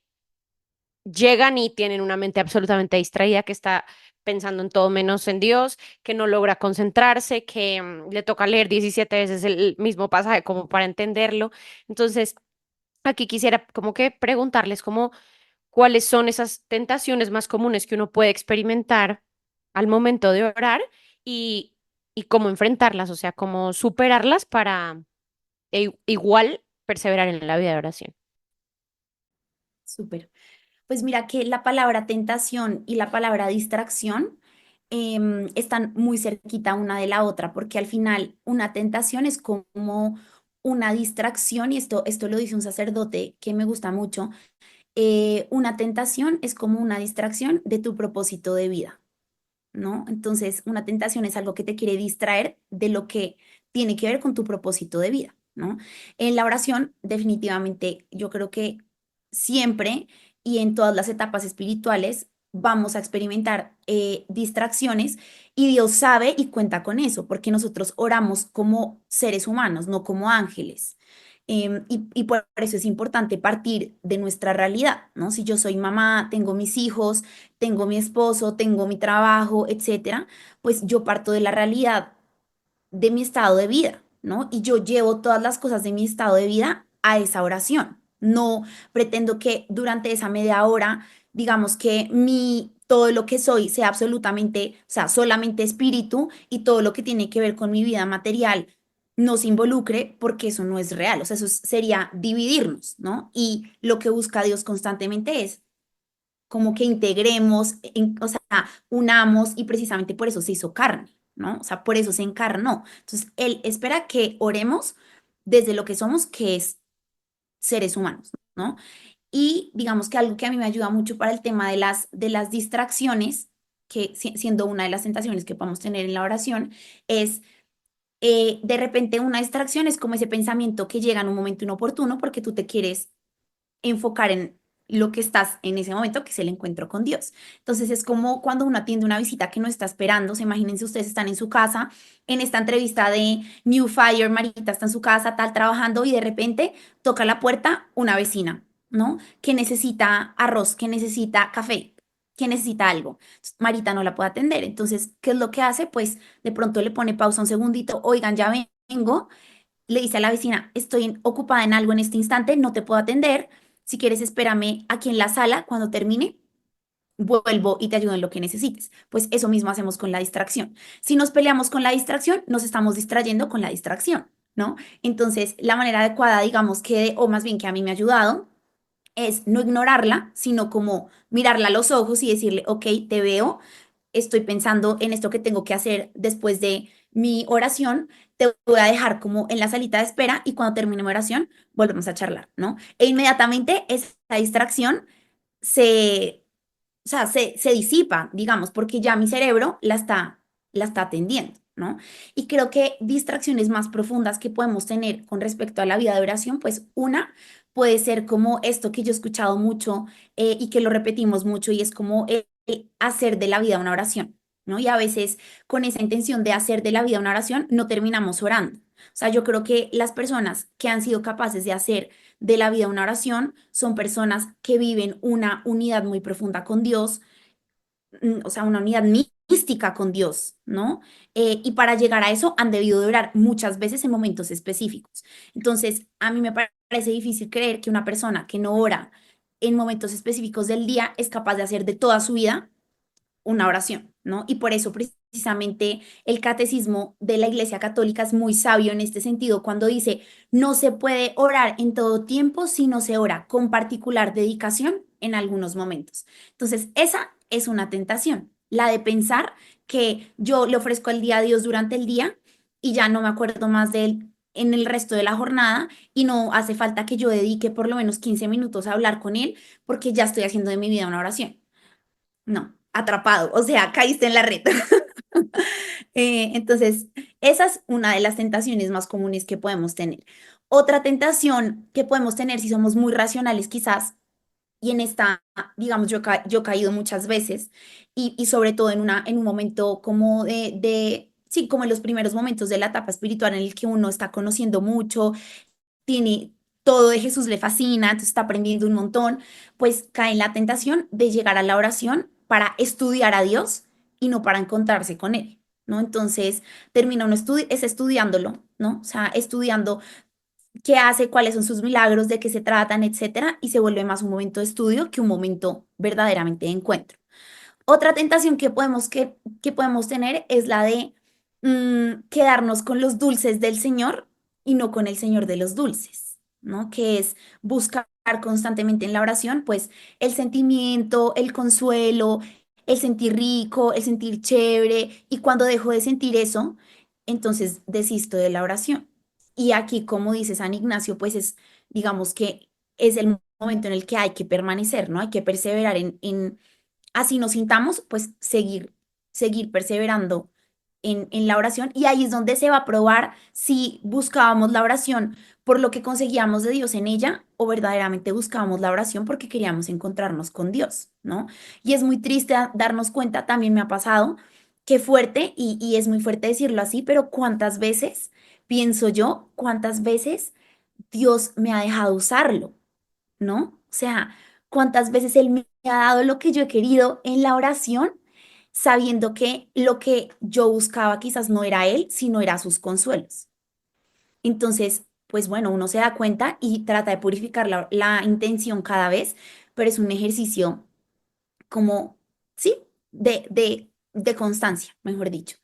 llegan y tienen una mente absolutamente distraída que está pensando en todo menos en Dios, que no logra concentrarse, que le toca leer 17 veces el mismo pasaje como para entenderlo. Entonces, aquí quisiera como que preguntarles como cuáles son esas tentaciones más comunes que uno puede experimentar al momento de orar y, y cómo enfrentarlas, o sea, cómo superarlas para igual perseverar en la vida de oración. Súper. Pues mira que la palabra tentación y la palabra distracción están muy cerquita una de la otra, porque al final una tentación es como una distracción, y esto lo dice un sacerdote que me gusta mucho. Una tentación es como una distracción de tu propósito de vida, ¿no? Entonces, una tentación es algo que te quiere distraer de lo que tiene que ver con tu propósito de vida, ¿no? En la oración, definitivamente, yo creo que siempre y en todas las etapas espirituales vamos a experimentar distracciones, y Dios sabe y cuenta con eso, porque nosotros oramos como seres humanos, no como ángeles. Y por eso es importante partir de nuestra realidad, ¿no? Si yo soy mamá, tengo mis hijos, tengo mi esposo, tengo mi trabajo, etcétera, pues yo parto de la realidad de mi estado de vida, ¿no? Y yo llevo todas las cosas de mi estado de vida a esa oración. No pretendo que durante esa media hora, digamos que todo lo que soy sea absolutamente, o sea, solamente espíritu, y todo lo que tiene que ver con mi vida material no se involucre, porque eso no es real. O sea, sería dividirnos, ¿no? Y lo que busca Dios constantemente es como que integremos, o sea, unamos, y precisamente por eso se hizo carne, ¿no? O sea, por eso se encarnó. Entonces, Él espera que oremos desde lo que somos, que es seres humanos, ¿no? Y digamos que algo que a mí me ayuda mucho para el tema de las distracciones, que siendo una de las tentaciones que podemos tener en la oración, es de repente una distracción es como ese pensamiento que llega en un momento inoportuno porque tú te quieres enfocar en lo que estás en ese momento, que es el encuentro con Dios. Entonces es como cuando uno atiende una visita que no está esperando. Se imagínense, ustedes están en su casa, en esta entrevista de New Fire, Marita está en su casa, tal, trabajando, y de repente toca la puerta una vecina, ¿no? Que necesita arroz, que necesita café, que necesita algo. Marita no la puede atender. Entonces, ¿qué es lo que hace? Pues de pronto le pone pausa un segundito, oigan, ya vengo, le dice a la vecina, estoy ocupada en algo en este instante, no te puedo atender. Si quieres, espérame aquí en la sala. Cuando termine, vuelvo y te ayudo en lo que necesites. Pues eso mismo hacemos con la distracción. Si nos peleamos con la distracción, nos estamos distrayendo con la distracción, ¿no? Entonces, la manera adecuada, digamos que, o más bien que a mí me ha ayudado, es no ignorarla, sino como mirarla a los ojos y decirle, ok, te veo, estoy pensando en esto que tengo que hacer después de mi oración, te voy a dejar como en la salita de espera, y cuando termine mi oración volvemos a charlar, ¿no? E inmediatamente esa distracción se, o sea, se disipa, digamos, porque ya mi cerebro la está atendiendo, ¿no? Y creo que distracciones más profundas que podemos tener con respecto a la vida de oración, pues una puede ser como esto que yo he escuchado mucho, y que lo repetimos mucho, y es como el hacer de la vida una oración, ¿no? Y a veces con esa intención de hacer de la vida una oración no terminamos orando. O sea, yo creo que las personas que han sido capaces de hacer de la vida una oración son personas que viven una unidad muy profunda con Dios, o sea, una unidad mística con Dios, ¿no? Y para llegar a eso han debido de orar muchas veces en momentos específicos. Entonces, a mí me parece difícil creer que una persona que no ora en momentos específicos del día es capaz de hacer de toda su vida una oración, ¿no? Y por eso precisamente el catecismo de la Iglesia Católica es muy sabio en este sentido cuando dice, no se puede orar en todo tiempo si no se ora con particular dedicación en algunos momentos. Entonces, esa es una tentación, la de pensar que yo le ofrezco el día a Dios durante el día y ya no me acuerdo más de él en el resto de la jornada y no hace falta que yo dedique por lo menos 15 minutos a hablar con él porque ya estoy haciendo de mi vida una oración. No, atrapado, o sea, caíste en la red. Entonces, esa es una de las tentaciones más comunes que podemos tener. Otra tentación que podemos tener si somos muy racionales quizás, y en esta, digamos, yo he caído muchas veces, y sobre todo en un momento como sí, como en los primeros momentos de la etapa espiritual en el que uno está conociendo mucho, tiene todo de Jesús, le fascina, entonces está aprendiendo un montón, pues cae en la tentación de llegar a la oración para estudiar a Dios y no para encontrarse con Él, ¿no? Entonces termina uno estudiándolo, ¿no? O sea, estudiando qué hace, cuáles son sus milagros, de qué se tratan, etcétera, y se vuelve más un momento de estudio que un momento verdaderamente de encuentro. Otra tentación que podemos tener es la de quedarnos con los dulces del Señor y no con el Señor de los dulces, ¿no? Que es buscar constantemente en la oración, pues el sentimiento, el consuelo, el sentir rico, el sentir chévere, y cuando dejo de sentir eso, entonces desisto de la oración. Y aquí, como dice San Ignacio, pues digamos que es el momento en el que hay que permanecer, ¿no? Hay que perseverar así nos sintamos, pues seguir perseverando en la oración. Y ahí es donde se va a probar si buscábamos la oración por lo que conseguíamos de Dios en ella o verdaderamente buscábamos la oración porque queríamos encontrarnos con Dios, ¿no? Y es muy triste darnos cuenta, también me ha pasado, qué fuerte, y es muy fuerte decirlo así, pero cuántas veces, pienso yo, cuántas veces Dios me ha dejado usarlo, ¿no? O sea, cuántas veces Él me ha dado lo que yo he querido en la oración, sabiendo que lo que yo buscaba quizás no era Él, sino era sus consuelos. Entonces, pues bueno, uno se da cuenta y trata de purificar la intención cada vez, pero es un ejercicio como, sí, de constancia, mejor dicho.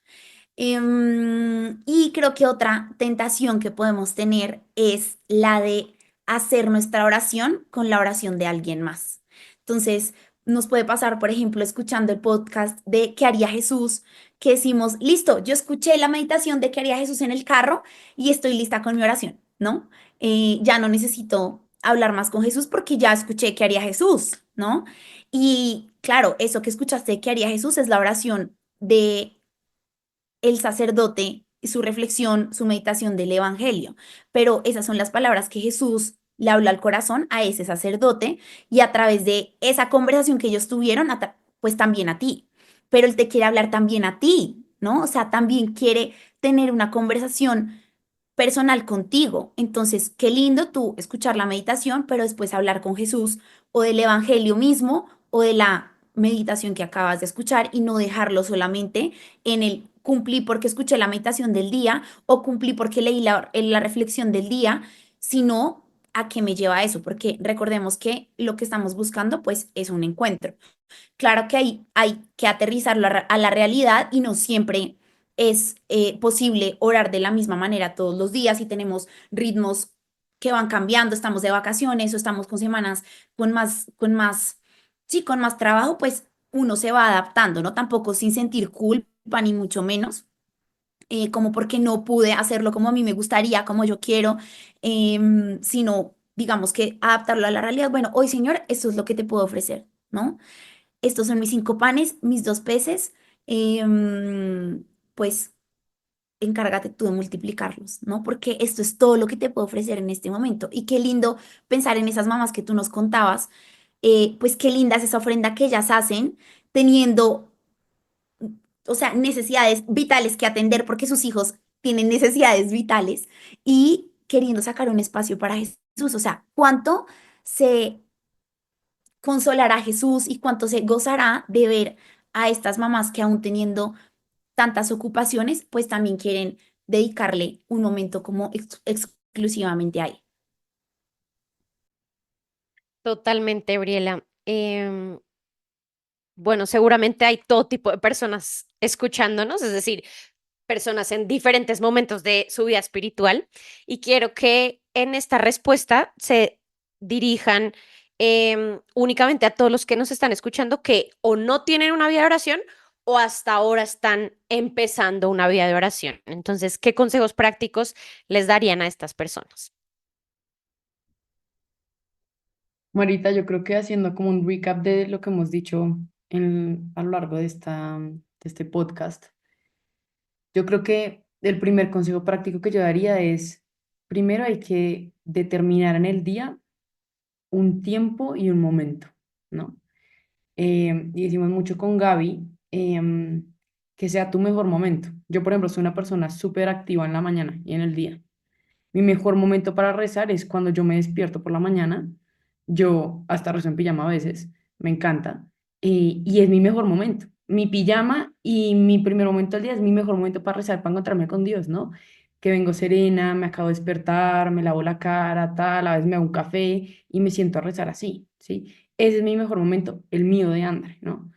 Y creo que otra tentación que podemos tener es la de hacer nuestra oración con la oración de alguien más. Entonces, nos puede pasar, por ejemplo, escuchando el podcast de ¿Qué haría Jesús? Que decimos, listo, yo escuché la meditación de ¿Qué haría Jesús en el carro? Y estoy lista con mi oración, ¿no? Ya no necesito hablar más con Jesús porque ya escuché ¿Qué haría Jesús? ¿No? Y claro, eso que escuchaste de ¿Qué haría Jesús? Es la oración de el sacerdote, su reflexión, su meditación del Evangelio. Pero esas son las palabras que Jesús le habla al corazón a ese sacerdote, y a través de esa conversación que ellos tuvieron, pues también a ti. Pero Él te quiere hablar también a ti, ¿no? O sea, también quiere tener una conversación personal contigo. Entonces, qué lindo tú escuchar la meditación, pero después hablar con Jesús o del Evangelio mismo o de la meditación que acabas de escuchar, y no dejarlo solamente en el cumplí porque escuché la meditación del día o cumplí porque leí la reflexión del día, sino a qué me lleva eso, porque recordemos que lo que estamos buscando pues es un encuentro. Claro que hay que aterrizarlo a la realidad, y no siempre es posible orar de la misma manera todos los días, y tenemos ritmos que van cambiando, estamos de vacaciones o estamos con semanas sí, con más trabajo, pues uno se va adaptando, ¿no? Tampoco sin sentir culpa ni mucho menos, como porque no pude hacerlo como a mí me gustaría, como yo quiero, sino digamos que adaptarlo a la realidad. Bueno, hoy, Señor, esto es lo que te puedo ofrecer, ¿no? Estos son mis 5 panes, mis 2 peces, pues encárgate tú de multiplicarlos, ¿no? Porque esto es todo lo que te puedo ofrecer en este momento. Y qué lindo pensar en esas mamás que tú nos contabas, pues qué linda es esa ofrenda que ellas hacen teniendo, o sea, necesidades vitales que atender porque sus hijos tienen necesidades vitales, y queriendo sacar un espacio para Jesús. O sea, cuánto se consolará a Jesús y cuánto se gozará de ver a estas mamás que aún teniendo tantas ocupaciones, pues también quieren dedicarle un momento como exclusivamente a él. Totalmente, Briela. Bueno, seguramente hay todo tipo de personas escuchándonos, es decir, personas en diferentes momentos de su vida espiritual y quiero que en esta respuesta se dirijan únicamente a todos los que nos están escuchando que o no tienen una vida de oración o hasta ahora están empezando una vida de oración. Entonces, ¿qué consejos prácticos les darían a estas personas? Marita, yo creo que haciendo como un recap de lo que hemos dicho a lo largo de de este podcast, yo creo que el primer consejo práctico que yo daría es, primero hay que determinar en el día un tiempo y un momento, ¿no? Y decimos mucho con Gaby, que sea tu mejor momento. Yo, por ejemplo, soy una persona súper activa en la mañana y en el día. Mi mejor momento para rezar es cuando yo me despierto por la mañana. Yo hasta rezo en pijama a veces, me encanta. Y es mi mejor momento. Mi pijama y mi primer momento del día es mi mejor momento para rezar, para encontrarme con Dios, ¿no? Que vengo serena, me acabo de despertar, me lavo la cara, tal, a veces me hago un café y me siento a rezar así, ¿sí? Ese es mi mejor momento, el mío de Andre, ¿no?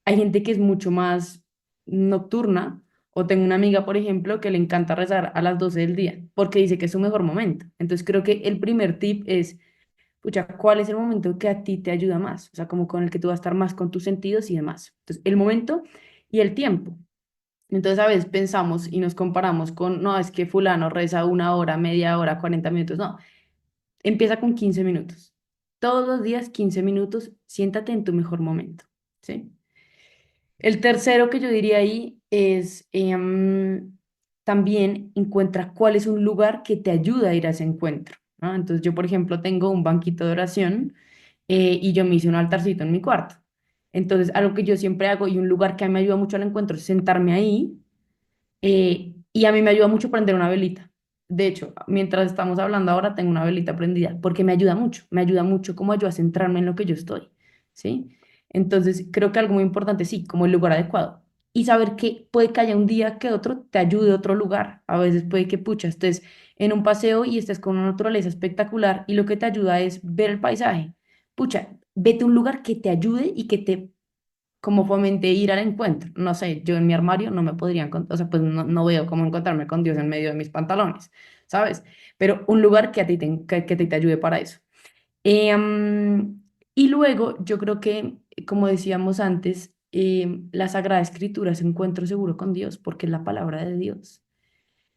Hay gente que es mucho más nocturna, o tengo una amiga, por ejemplo, que le encanta rezar a las 12 del día, porque dice que es su mejor momento. Entonces creo que el primer tip es, pucha, ¿cuál es el momento que a ti te ayuda más? O sea, como con el que tú vas a estar más con tus sentidos y demás. Entonces, el momento y el tiempo. Entonces a veces pensamos y nos comparamos con, no, es que fulano reza una hora, media hora, 40 minutos. No, empieza con 15 minutos. Todos los días 15 minutos, siéntate en tu mejor momento, ¿sí? El tercero que yo diría ahí es también encuentra cuál es un lugar que te ayuda a ir a ese encuentro, ¿no? Entonces yo, por ejemplo, tengo un banquito de oración y yo me hice un altarcito en mi cuarto. Entonces, algo que yo siempre hago y un lugar que a mí me ayuda mucho al encuentro es sentarme ahí y a mí me ayuda mucho prender una velita. De hecho, mientras estamos hablando ahora, tengo una velita prendida porque me ayuda mucho como yo a centrarme en lo que yo estoy, ¿sí? Entonces, creo que algo muy importante, sí, como el lugar adecuado. Y saber que puede que haya un día que otro te ayude a otro lugar. A veces puede que, pucha, estés en un paseo y estés con una naturaleza espectacular y lo que te ayuda es ver el paisaje. Pucha, vete a un lugar que te ayude y que te como fomenté ir al encuentro. No sé, yo en mi armario no me podría encontrar, o sea, pues no veo cómo encontrarme con Dios en medio de mis pantalones, ¿sabes? Pero un lugar que a ti te ayude para eso. Y luego yo creo que, como decíamos antes, la Sagrada Escritura es encuentro seguro con Dios porque es la palabra de Dios.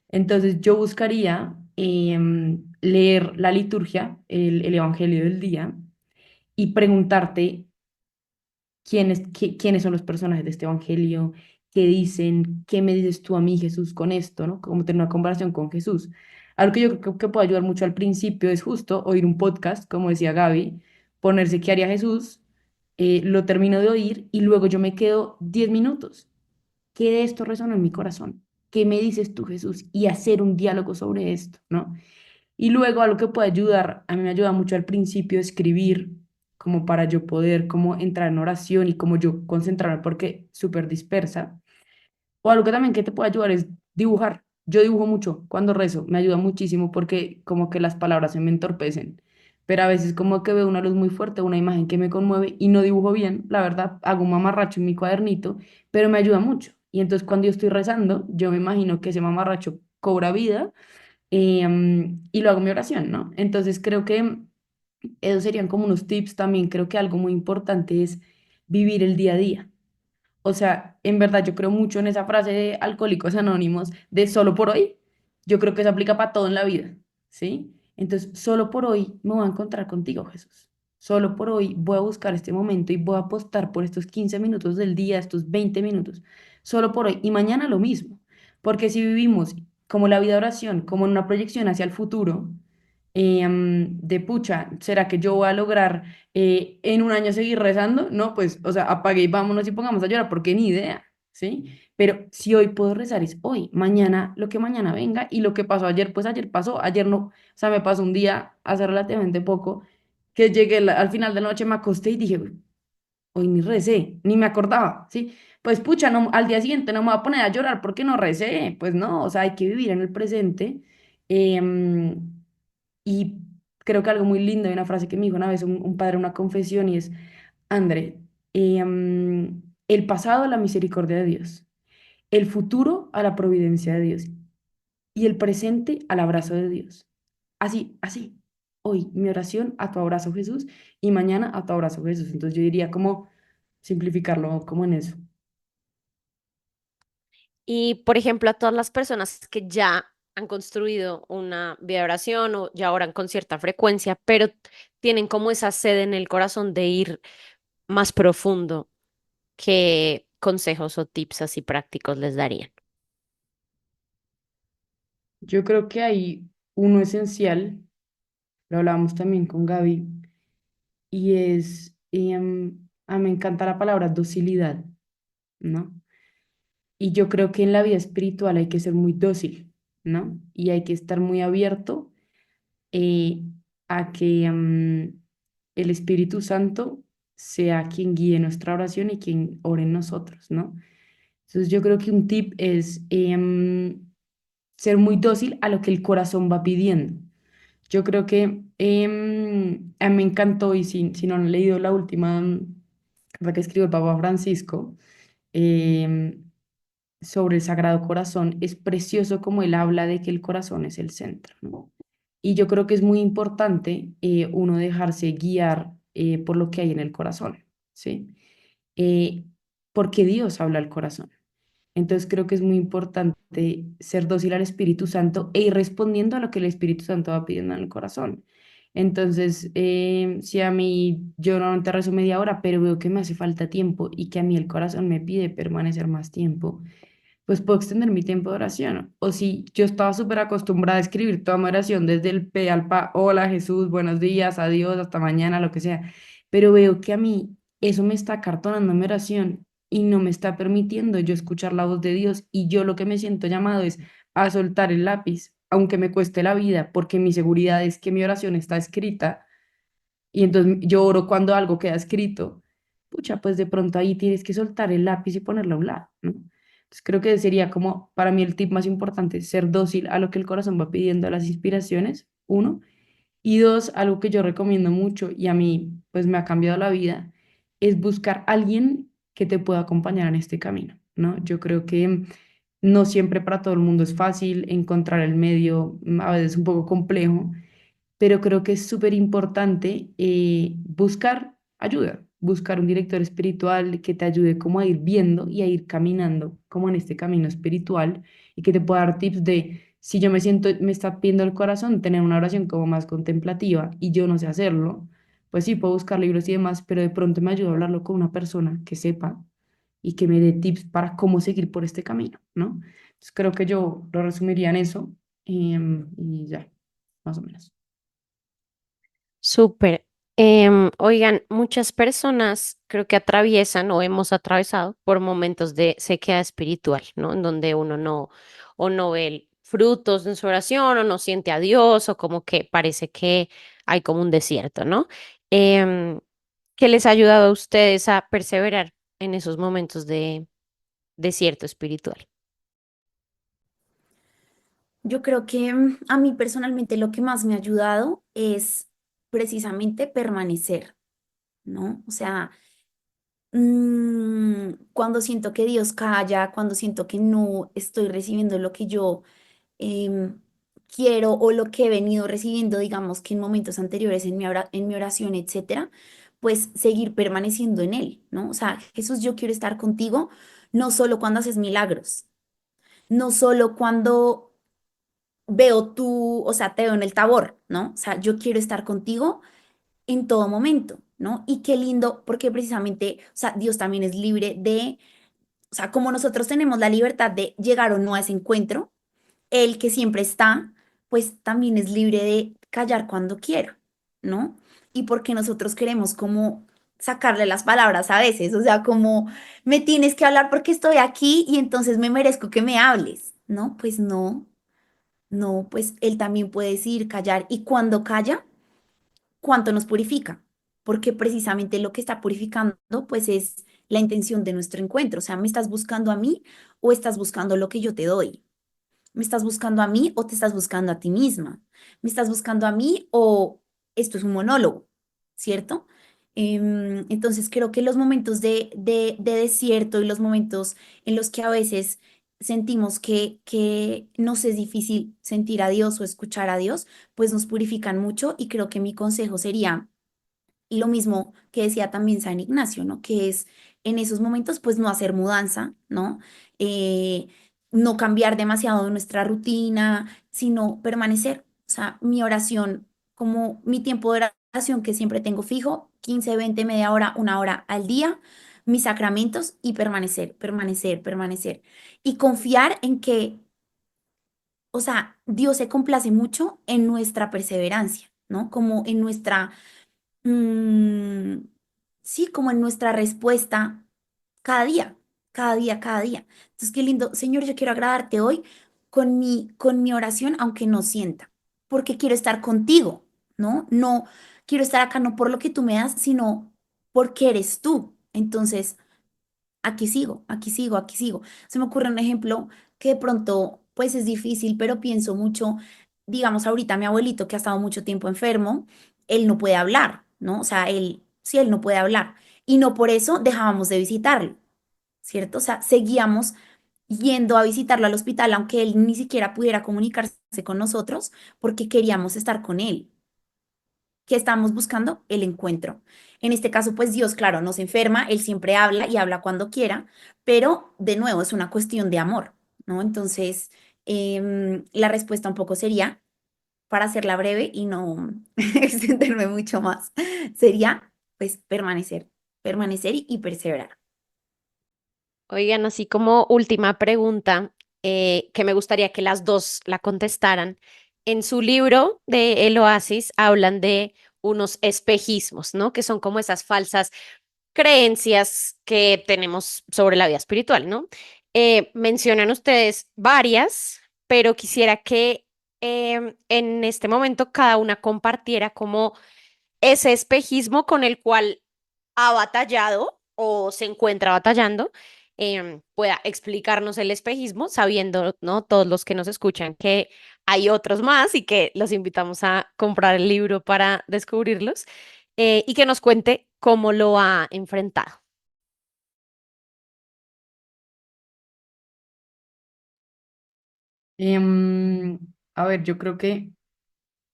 Entonces yo buscaría leer la liturgia, el Evangelio del día, y preguntarte quiénes son los personajes de este evangelio, qué dicen, qué me dices tú a mí, Jesús, con esto, ¿no? Como tener una conversación con Jesús. Algo que yo creo que puede ayudar mucho al principio es justo oír un podcast, como decía Gaby, ponerse qué haría Jesús, lo termino de oír y luego yo me quedo 10 minutos. ¿Qué de esto resonó en mi corazón? ¿Qué me dices tú, Jesús? Y hacer un diálogo sobre esto, ¿no? Y luego algo que puede ayudar, a mí me ayuda mucho al principio escribir, como para yo poder como entrar en oración y como yo concentrarme porque súper dispersa. O algo que también que te puede ayudar es dibujar. Yo dibujo mucho cuando rezo, me ayuda muchísimo porque como que las palabras se me entorpecen. Pero a veces como que veo una luz muy fuerte, una imagen que me conmueve y no dibujo bien, la verdad, hago un mamarracho en mi cuadernito, pero me ayuda mucho. Y entonces cuando yo estoy rezando, yo me imagino que ese mamarracho cobra vida y lo hago mi oración, ¿no? Entonces creo que esos serían como unos tips también. Creo que algo muy importante es vivir el día a día. O sea, en verdad yo creo mucho en esa frase de Alcohólicos Anónimos de solo por hoy. Yo creo que eso aplica para todo en la vida, ¿sí? Entonces, solo por hoy me voy a encontrar contigo, Jesús. Solo por hoy voy a buscar este momento y voy a apostar por estos 15 minutos del día, estos 20 minutos. Solo por hoy. Y mañana lo mismo. Porque si vivimos como la vida de oración, como en una proyección hacia el futuro, de pucha, ¿será que yo voy a lograr en un año seguir rezando? No, pues, o sea, apague y vámonos y pongamos a llorar, porque ni idea, ¿sí? Pero si hoy puedo rezar es hoy, mañana lo que mañana venga y lo que pasó ayer, pues ayer pasó, ayer no, o sea, me pasó un día hace relativamente poco que llegué al final de la noche, me acosté y dije, hoy ni recé, ni me acordaba, ¿sí? Pues pucha, no, al día siguiente no me voy a poner a llorar porque no recé, pues no, o sea, hay que vivir en el presente. em, y creo que algo muy lindo, hay una frase que me dijo una vez un padre en una confesión y es, André, el pasado a la misericordia de Dios, el futuro a la providencia de Dios y el presente al abrazo de Dios. Así, así. Hoy mi oración a tu abrazo Jesús y mañana a tu abrazo Jesús. Entonces yo diría como simplificarlo como en eso. Y, por ejemplo, a todas las personas que ya han construido una vida de oración o ya oran con cierta frecuencia, pero tienen como esa sed en el corazón de ir más profundo, ¿qué consejos o tips así prácticos les darían? Yo creo que hay uno esencial, lo hablábamos también con Gaby, y es, a mí me encanta la palabra docilidad, ¿no? Y yo creo que en la vida espiritual hay que ser muy dócil, ¿no? Y hay que estar muy abierto eh, a que el Espíritu Santo sea quien guíe nuestra oración y quien ore en nosotros, ¿no? Entonces yo creo que un tip es ser muy dócil a lo que el corazón va pidiendo. Yo creo que a mí me encantó, y si no han leído la última carta que escribió el Papa Francisco, em, sobre el Sagrado Corazón, es precioso como él habla de que el corazón es el centro, ¿no? Y yo creo que es muy importante uno dejarse guiar por lo que hay en el corazón, ¿sí? Eh, Porque Dios habla al corazón. Entonces creo que es muy importante ser dócil al Espíritu Santo e ir respondiendo a lo que el Espíritu Santo va pidiendo en el corazón. Entonces, si a mí yo normalmente rezo media hora, pero veo que me hace falta tiempo y que a mí el corazón me pide permanecer más tiempo, pues puedo extender mi tiempo de oración. O si yo estaba súper acostumbrada a escribir toda mi oración desde el pe al pa, hola Jesús, buenos días, adiós, hasta mañana, lo que sea, pero veo que a mí eso me está acartonando mi oración y no me está permitiendo yo escuchar la voz de Dios y yo lo que me siento llamado es a soltar el lápiz, aunque me cueste la vida, porque mi seguridad es que mi oración está escrita y entonces yo oro cuando algo queda escrito. Pucha, pues de pronto ahí tienes que soltar el lápiz y ponerlo a un lado, ¿no? Entonces creo que sería como para mí el tip más importante, ser dócil a lo que el corazón va pidiendo, a las inspiraciones, uno. Y dos, algo que yo recomiendo mucho y a mí pues me ha cambiado la vida, es buscar a alguien que te pueda acompañar en este camino, ¿no? Yo creo que no siempre para todo el mundo es fácil encontrar el medio, a veces un poco complejo, pero creo que es súper importante buscar ayuda, buscar un director espiritual que te ayude como a ir viendo y a ir caminando como en este camino espiritual y que te pueda dar tips de si yo me siento, me está pidiendo el corazón, tener una oración como más contemplativa y yo no sé hacerlo, pues sí, puedo buscar libros y demás, pero de pronto me ayuda a hablarlo con una persona que sepa y que me dé tips para cómo seguir por este camino, ¿no? Entonces creo que yo lo resumiría en eso y ya, más o menos. Súper. Oigan, muchas personas creo que atraviesan o hemos atravesado por momentos de sequía espiritual, ¿no? En donde uno no o no ve frutos en su oración o no siente a Dios o como que parece que hay como un desierto, ¿no? Em, ¿Qué les ha ayudado a ustedes a perseverar en esos momentos de desierto espiritual? Yo creo que a mí personalmente lo que más me ha ayudado es precisamente permanecer, ¿no? O sea, cuando siento que Dios calla, cuando siento que no estoy recibiendo lo que yo em, quiero o lo que he venido recibiendo, digamos que en momentos anteriores en en mi oración, etcétera, pues seguir permaneciendo en Él, ¿no? O sea, Jesús, yo quiero estar contigo, no solo cuando haces milagros, no solo cuando veo tú, o sea, te veo en el Tabor, ¿no? O sea, yo quiero estar contigo en todo momento, ¿no? Y qué lindo, porque precisamente, o sea, Dios también es libre de, o sea, como nosotros tenemos la libertad de llegar o no a ese encuentro, Él que siempre está, pues también es libre de callar cuando quiera, ¿no? Y porque nosotros queremos como sacarle las palabras a veces, o sea, como me tienes que hablar porque estoy aquí y entonces me merezco que me hables, ¿no? Pues no, no, pues Él también puede decir callar y cuando calla, ¿cuánto nos purifica? porque precisamente lo que está purificando, pues es la intención de nuestro encuentro. O sea, ¿me estás buscando a mí o estás buscando lo que yo te doy? ¿Me estás buscando a mí o te estás buscando a ti misma? ¿Me estás buscando a mí o esto es un monólogo? ¿Cierto? Entonces creo que los momentos de desierto y los momentos en los que a veces sentimos que nos es difícil sentir a Dios o escuchar a Dios, pues nos purifican mucho y creo que mi consejo sería y lo mismo que decía también San Ignacio, ¿no? Que es en esos momentos, pues no hacer mudanza, ¿no? Eh, no cambiar demasiado nuestra rutina, sino permanecer. O sea, mi oración, como mi tiempo de oración que siempre tengo fijo, 15, 20, media hora, una hora al día, mis sacramentos y permanecer, permanecer, permanecer. Y confiar en que, o sea, Dios se complace mucho en nuestra perseverancia, ¿no? Como en nuestra mm, sí, como en nuestra respuesta cada día, cada día, cada día. Entonces, qué lindo. Señor, yo quiero agradarte hoy con mi oración, aunque no sienta, porque quiero estar contigo, ¿no? No quiero estar acá no por lo que tú me das, sino porque eres tú. Entonces, aquí sigo, aquí sigo, aquí sigo. Se me ocurre un ejemplo que de pronto, pues es difícil, pero pienso mucho, digamos, ahorita mi abuelito que ha estado mucho tiempo enfermo, él no puede hablar, ¿no? O sea, él, sí, él no puede hablar. Y no por eso dejábamos de visitarlo, ¿cierto? O sea, seguíamos yendo a visitarlo al hospital, aunque él ni siquiera pudiera comunicarse con nosotros, porque queríamos estar con él. ¿Qué estamos buscando? El encuentro. En este caso, pues Dios, claro, no se enferma, Él siempre habla y habla cuando quiera, pero de nuevo es una cuestión de amor, ¿no? Entonces, la respuesta un poco sería, para hacerla breve y no extenderme mucho más, sería, pues, permanecer, permanecer y perseverar. Oigan, así como última pregunta, que me gustaría que las dos la contestaran. En su libro de El Oasis hablan de unos espejismos, ¿no? Que son como esas falsas creencias que tenemos sobre la vida espiritual, ¿no? Mencionan ustedes varias, pero quisiera que en este momento cada una compartiera como ese espejismo con el cual ha batallado o se encuentra batallando, pueda explicarnos el espejismo, sabiendo, ¿no? Todos los que nos escuchan que hay otros más y que los invitamos a comprar el libro para descubrirlos, y que nos cuente cómo lo ha enfrentado. Em, a ver, yo creo que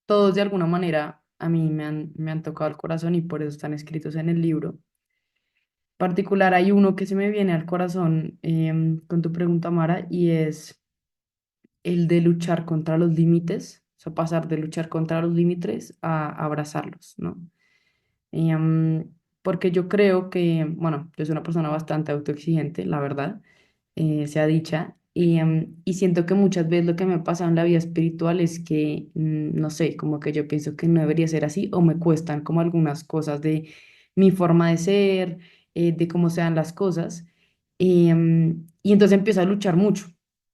todos de alguna manera a mí me han tocado el corazón y por eso están escritos en el libro. Particular, hay uno que se me viene al corazón con tu pregunta, Mara, y es el de luchar contra los límites, o sea, pasar de luchar contra los límites a abrazarlos, ¿no? Em, Porque yo creo que, bueno, yo soy una persona bastante autoexigente, la verdad, sea dicha, y siento que muchas veces lo que me pasa en la vida espiritual es que, no sé, como que yo pienso que no debería ser así o me cuestan como algunas cosas de mi forma de ser, de cómo sean las cosas, y entonces empiezo a luchar mucho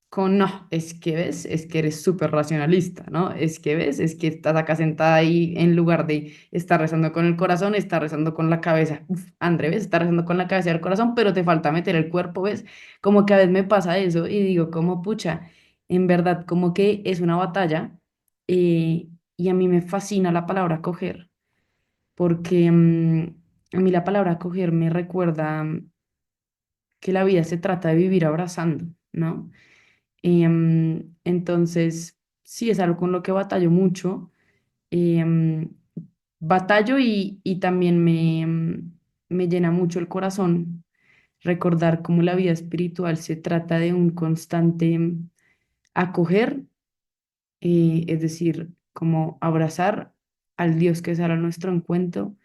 con, no, es que ves, es que eres súper racionalista, ¿no? Es que ves, es que estás acá sentada ahí en lugar de estar rezando con el corazón, estás rezando con la cabeza. Uf, André, ¿ves? Estás rezando con la cabeza y el corazón, pero te falta meter el cuerpo, ¿ves? Como que a veces me pasa eso y digo, como pucha, en verdad, como que es una batalla, y a mí me fascina la palabra coger, porque a mí la palabra coger me recuerda que la vida se trata de vivir abrazando, ¿no? Entonces, sí, es algo con lo que batallo mucho. em, Batallo y también me llena mucho el corazón recordar cómo la vida espiritual se trata de un constante acoger, es decir, como abrazar al Dios que sale a nuestro encuentro,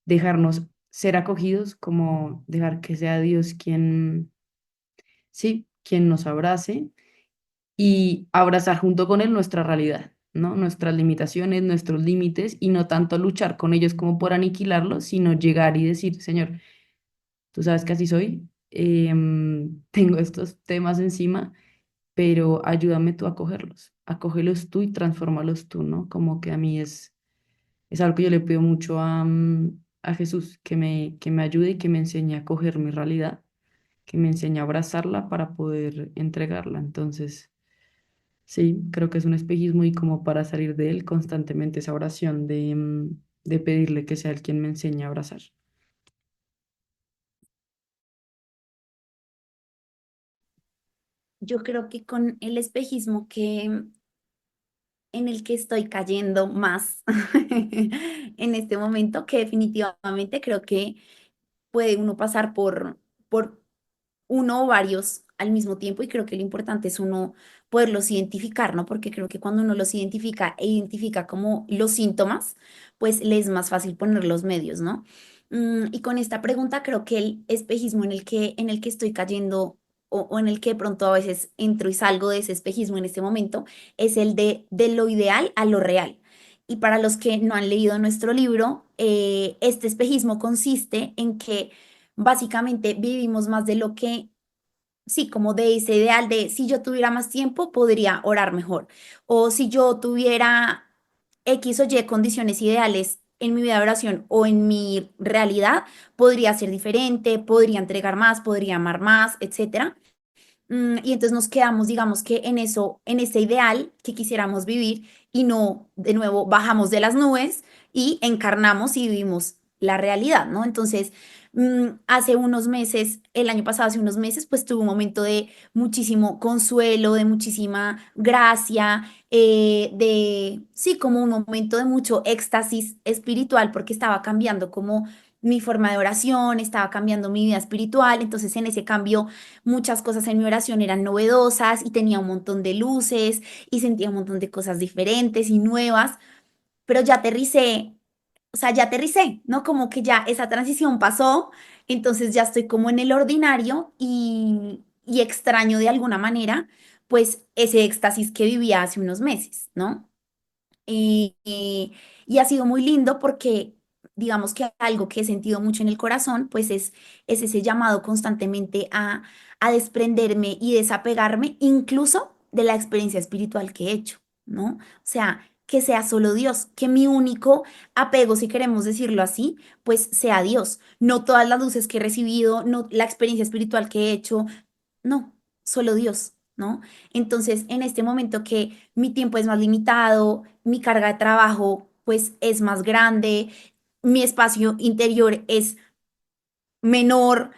dejarnos ser acogidos, como dejar que sea Dios quien, sí, quien nos abrace y abrazar junto con él nuestra realidad, ¿no? Nuestras limitaciones, nuestros límites y no tanto luchar con ellos como por aniquilarlos, sino llegar y decir, Señor, tú sabes que así soy, tengo estos temas encima, pero ayúdame tú a cogerlos, acógelos tú y transfórmalos tú, ¿no? Como que a mí es algo que yo le pido mucho a Jesús, que me ayude y que me enseñe a coger mi realidad, que me enseñe a abrazarla para poder entregarla. Entonces, sí, creo que es un espejismo y como para salir de él constantemente esa oración de pedirle que sea él quien me enseñe a abrazar. Yo creo que con el espejismo que en el que estoy cayendo más en este momento, que definitivamente creo que puede uno pasar por uno o varios al mismo tiempo y creo que lo importante es uno poderlos identificar, ¿no? Porque creo que cuando uno los identifica e identifica como los síntomas, pues le es más fácil poner los medios, ¿no? Y con esta pregunta creo que el espejismo en el que estoy cayendo o en el que de pronto a veces entro y salgo de ese espejismo en este momento es el de lo ideal a lo real. Y para los que no han leído nuestro libro, este espejismo consiste en que básicamente vivimos más de lo que, sí, como de ese ideal de si yo tuviera más tiempo, podría orar mejor. O si yo tuviera X o Y condiciones ideales en mi vida de oración o en mi realidad, podría ser diferente, podría entregar más, podría amar más, etcétera. Y entonces nos quedamos, digamos que en eso, en ese ideal que quisiéramos vivir y no, de nuevo, bajamos de las nubes y encarnamos y vivimos la realidad, ¿no? Entonces, hace unos meses, el año pasado, hace unos meses, pues tuve un momento de muchísimo consuelo, de muchísima gracia, sí, como un momento de mucho éxtasis espiritual porque estaba cambiando como mi forma de oración, estaba cambiando mi vida espiritual, entonces en ese cambio muchas cosas en mi oración eran novedosas y tenía un montón de luces y sentía un montón de cosas diferentes y nuevas, pero ya aterricé, o sea, ya aterricé, ¿no? Como que ya esa transición pasó, entonces ya estoy como en el ordinario y extraño de alguna manera, pues ese éxtasis que vivía hace unos meses, ¿no? Y ha sido muy lindo porque, digamos que algo que he sentido mucho en el corazón, pues es ese llamado constantemente a desprenderme y desapegarme incluso de la experiencia espiritual que he hecho, ¿no? O sea, que sea solo Dios, que mi único apego, si queremos decirlo así, pues sea Dios. No todas las luces que he recibido, no la experiencia espiritual que he hecho, no, solo Dios, ¿no? Entonces, en este momento que mi tiempo es más limitado, mi carga de trabajo pues es más grande, mi espacio interior es menor,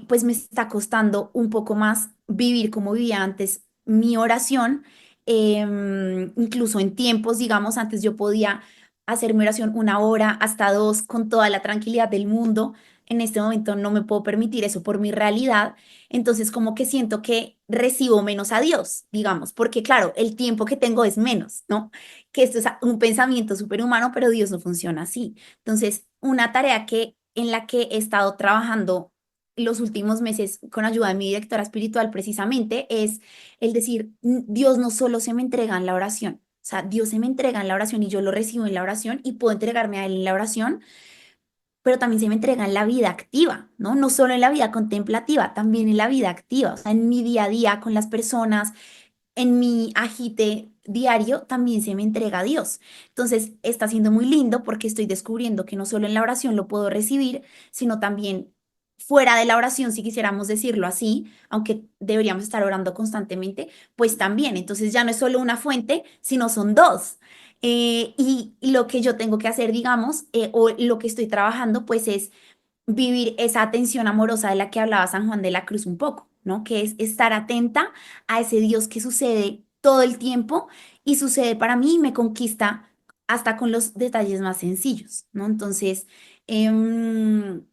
pues me está costando un poco más vivir como vivía antes mi oración, incluso en tiempos, digamos, antes yo podía hacer mi oración 1 hora hasta 2 con toda la tranquilidad del mundo. En este momento no me puedo permitir eso por mi realidad, entonces como que siento que recibo menos a Dios, digamos, porque claro, el tiempo que tengo es menos, ¿no? Que esto es un pensamiento superhumano, pero Dios no funciona así. Entonces, una tarea que en la que he estado trabajando los últimos meses con ayuda de mi directora espiritual precisamente es el decir, Dios no solo se me entrega en la oración, o sea, Dios se me entrega en la oración y yo lo recibo en la oración y puedo entregarme a Él en la oración, pero también se me entrega en la vida activa, ¿no? No solo en la vida contemplativa, también en la vida activa, o sea, en mi día a día con las personas, en mi agite diario también se me entrega a Dios. Entonces, está siendo muy lindo porque estoy descubriendo que no solo en la oración lo puedo recibir, sino también fuera de la oración, si quisiéramos decirlo así, aunque deberíamos estar orando constantemente, pues también. Entonces, ya no es solo una fuente, sino son dos. Y lo que yo tengo que hacer, digamos, o lo que estoy trabajando, pues es vivir esa atención amorosa de la que hablaba San Juan de la Cruz un poco, ¿no? Que es estar atenta a ese Dios que sucede todo el tiempo y sucede para mí y me conquista hasta con los detalles más sencillos, ¿no? Entonces, em,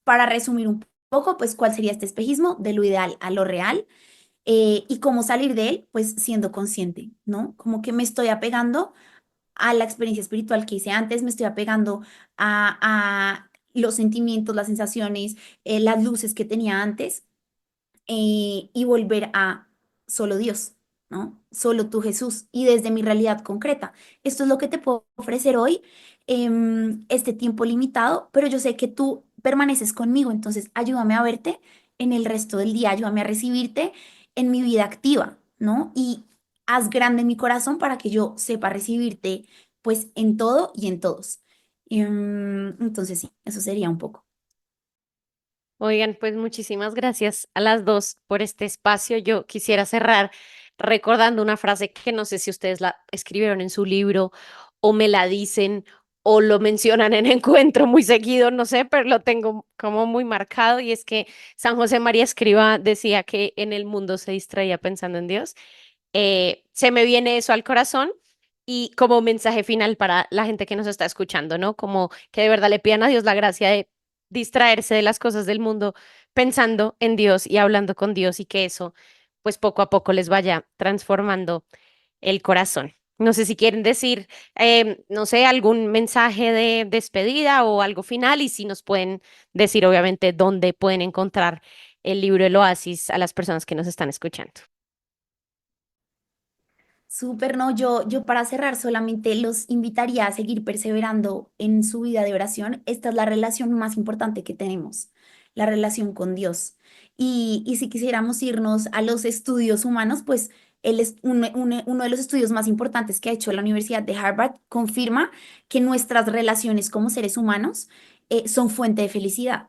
para resumir un poco, pues, ¿cuál sería este espejismo? De lo ideal a lo real. Y cómo salir de él, pues siendo consciente, ¿no? Como que me estoy apegando a la experiencia espiritual que hice antes, me estoy apegando a los sentimientos, las sensaciones, las luces que tenía antes y volver a solo Dios, ¿no? Solo tú, Jesús, y desde mi realidad concreta. Esto es lo que te puedo ofrecer hoy, este tiempo limitado, pero yo sé que tú permaneces conmigo, entonces ayúdame a verte en el resto del día, ayúdame a recibirte en mi vida activa, ¿no? Y haz grande mi corazón para que yo sepa recibirte, pues, en todo y en todos. Entonces sí, eso sería un poco. Oigan, pues muchísimas gracias a las dos por este espacio. Yo quisiera cerrar recordando una frase que no sé si ustedes la escribieron en su libro o me la dicen o lo mencionan en encuentro muy seguido, no sé, pero lo tengo como muy marcado y es que San José María Escriba decía que en el mundo se distraía pensando en Dios. Se me viene eso al corazón y como mensaje final para la gente que nos está escuchando, ¿no? Como que de verdad le pidan a Dios la gracia de distraerse de las cosas del mundo pensando en Dios y hablando con Dios y que eso pues poco a poco les vaya transformando el corazón. No sé si quieren decir, no sé, algún mensaje de despedida o algo final y si nos pueden decir obviamente dónde pueden encontrar el libro El Oasis a las personas que nos están escuchando. Súper, no, yo para cerrar solamente los invitaría a seguir perseverando en su vida de oración. Esta es la relación más importante que tenemos, la relación con Dios. Y si quisiéramos irnos a los estudios humanos, pues él es uno de los estudios más importantes que ha hecho la Universidad de Harvard, confirma que nuestras relaciones como seres humanos son fuente de felicidad.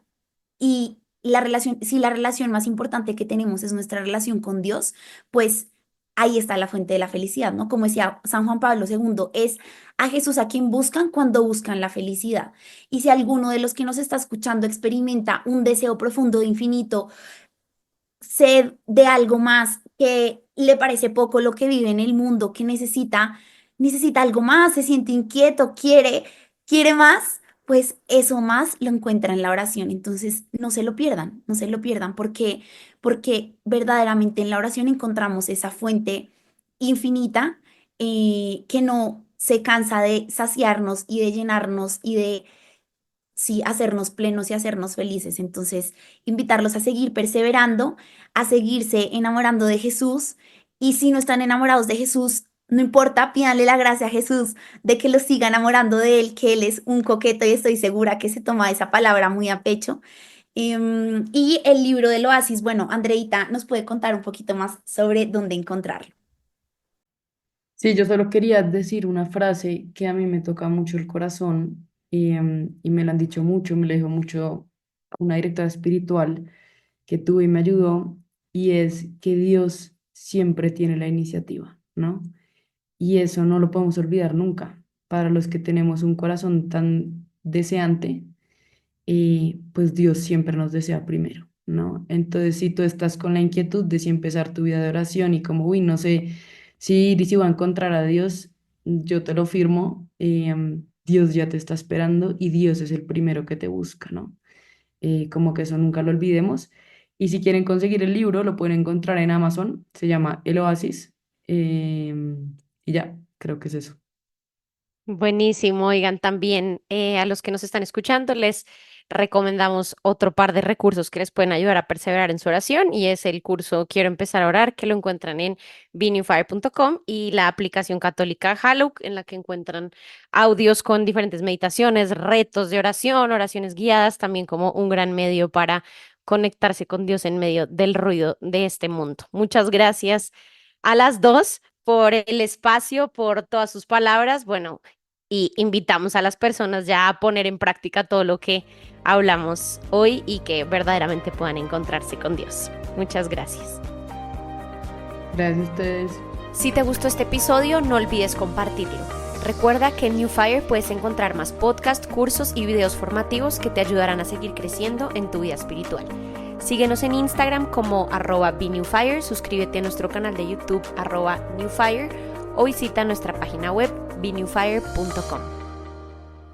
Y la relación, si la relación más importante que tenemos es nuestra relación con Dios, pues ahí está la fuente de la felicidad, ¿no? Como decía San Juan Pablo II, es a Jesús a quien buscan cuando buscan la felicidad. Y si alguno de los que nos está escuchando experimenta un deseo profundo de infinito, sed de algo más, que le parece poco lo que vive en el mundo, que necesita algo más, se siente inquieto, quiere más, pues eso más lo encuentra en la oración. Entonces, no se lo pierdan, no se lo pierdan, porque verdaderamente en la oración encontramos esa fuente infinita que no se cansa de saciarnos y de llenarnos y de sí, hacernos plenos y hacernos felices. Entonces, invitarlos a seguir perseverando, a seguirse enamorando de Jesús. Y si no están enamorados de Jesús, no importa, pídanle la gracia a Jesús de que los siga enamorando de Él, que Él es un coqueto y estoy segura que se toma esa palabra muy a pecho. Y el libro del Oasis, bueno, Andreita nos puede contar un poquito más sobre dónde encontrarlo. Sí, yo solo quería decir una frase que a mí me toca mucho el corazón y me la han dicho mucho, me la dijo mucho una directora espiritual que tuve y me ayudó, y es que Dios siempre tiene la iniciativa, ¿no? Y eso no lo podemos olvidar nunca. Para los que tenemos un corazón tan deseante, pues Dios siempre nos desea primero, ¿no? Entonces, si tú estás con la inquietud de si empezar tu vida de oración y como, uy, no sé si voy a encontrar a Dios, yo te lo firmo, Dios ya te está esperando y Dios es el primero que te busca, ¿no? Como que eso nunca lo olvidemos. Y si quieren conseguir el libro, lo pueden encontrar en Amazon, se llama El Oasis, y ya, creo que es eso. Buenísimo, oigan, también a los que nos están escuchando les recomendamos otro par de recursos que les pueden ayudar a perseverar en su oración y es el curso Quiero empezar a orar que lo encuentran en benewfire.com y la aplicación católica Hallow en la que encuentran audios con diferentes meditaciones, retos de oración, oraciones guiadas, también como un gran medio para conectarse con Dios en medio del ruido de este mundo. Muchas gracias a las dos por el espacio, por todas sus palabras. Bueno, y invitamos a las personas ya a poner en práctica todo lo que hablamos hoy y que verdaderamente puedan encontrarse con Dios. Muchas gracias. Gracias a ustedes. Si te gustó este episodio, no olvides compartirlo. Recuerda que en New Fire puedes encontrar más podcasts, cursos y videos formativos que te ayudarán a seguir creciendo en tu vida espiritual. Síguenos en Instagram como @BeNewFire, suscríbete a nuestro canal de YouTube @NewFire o visita nuestra página web benewfire.com.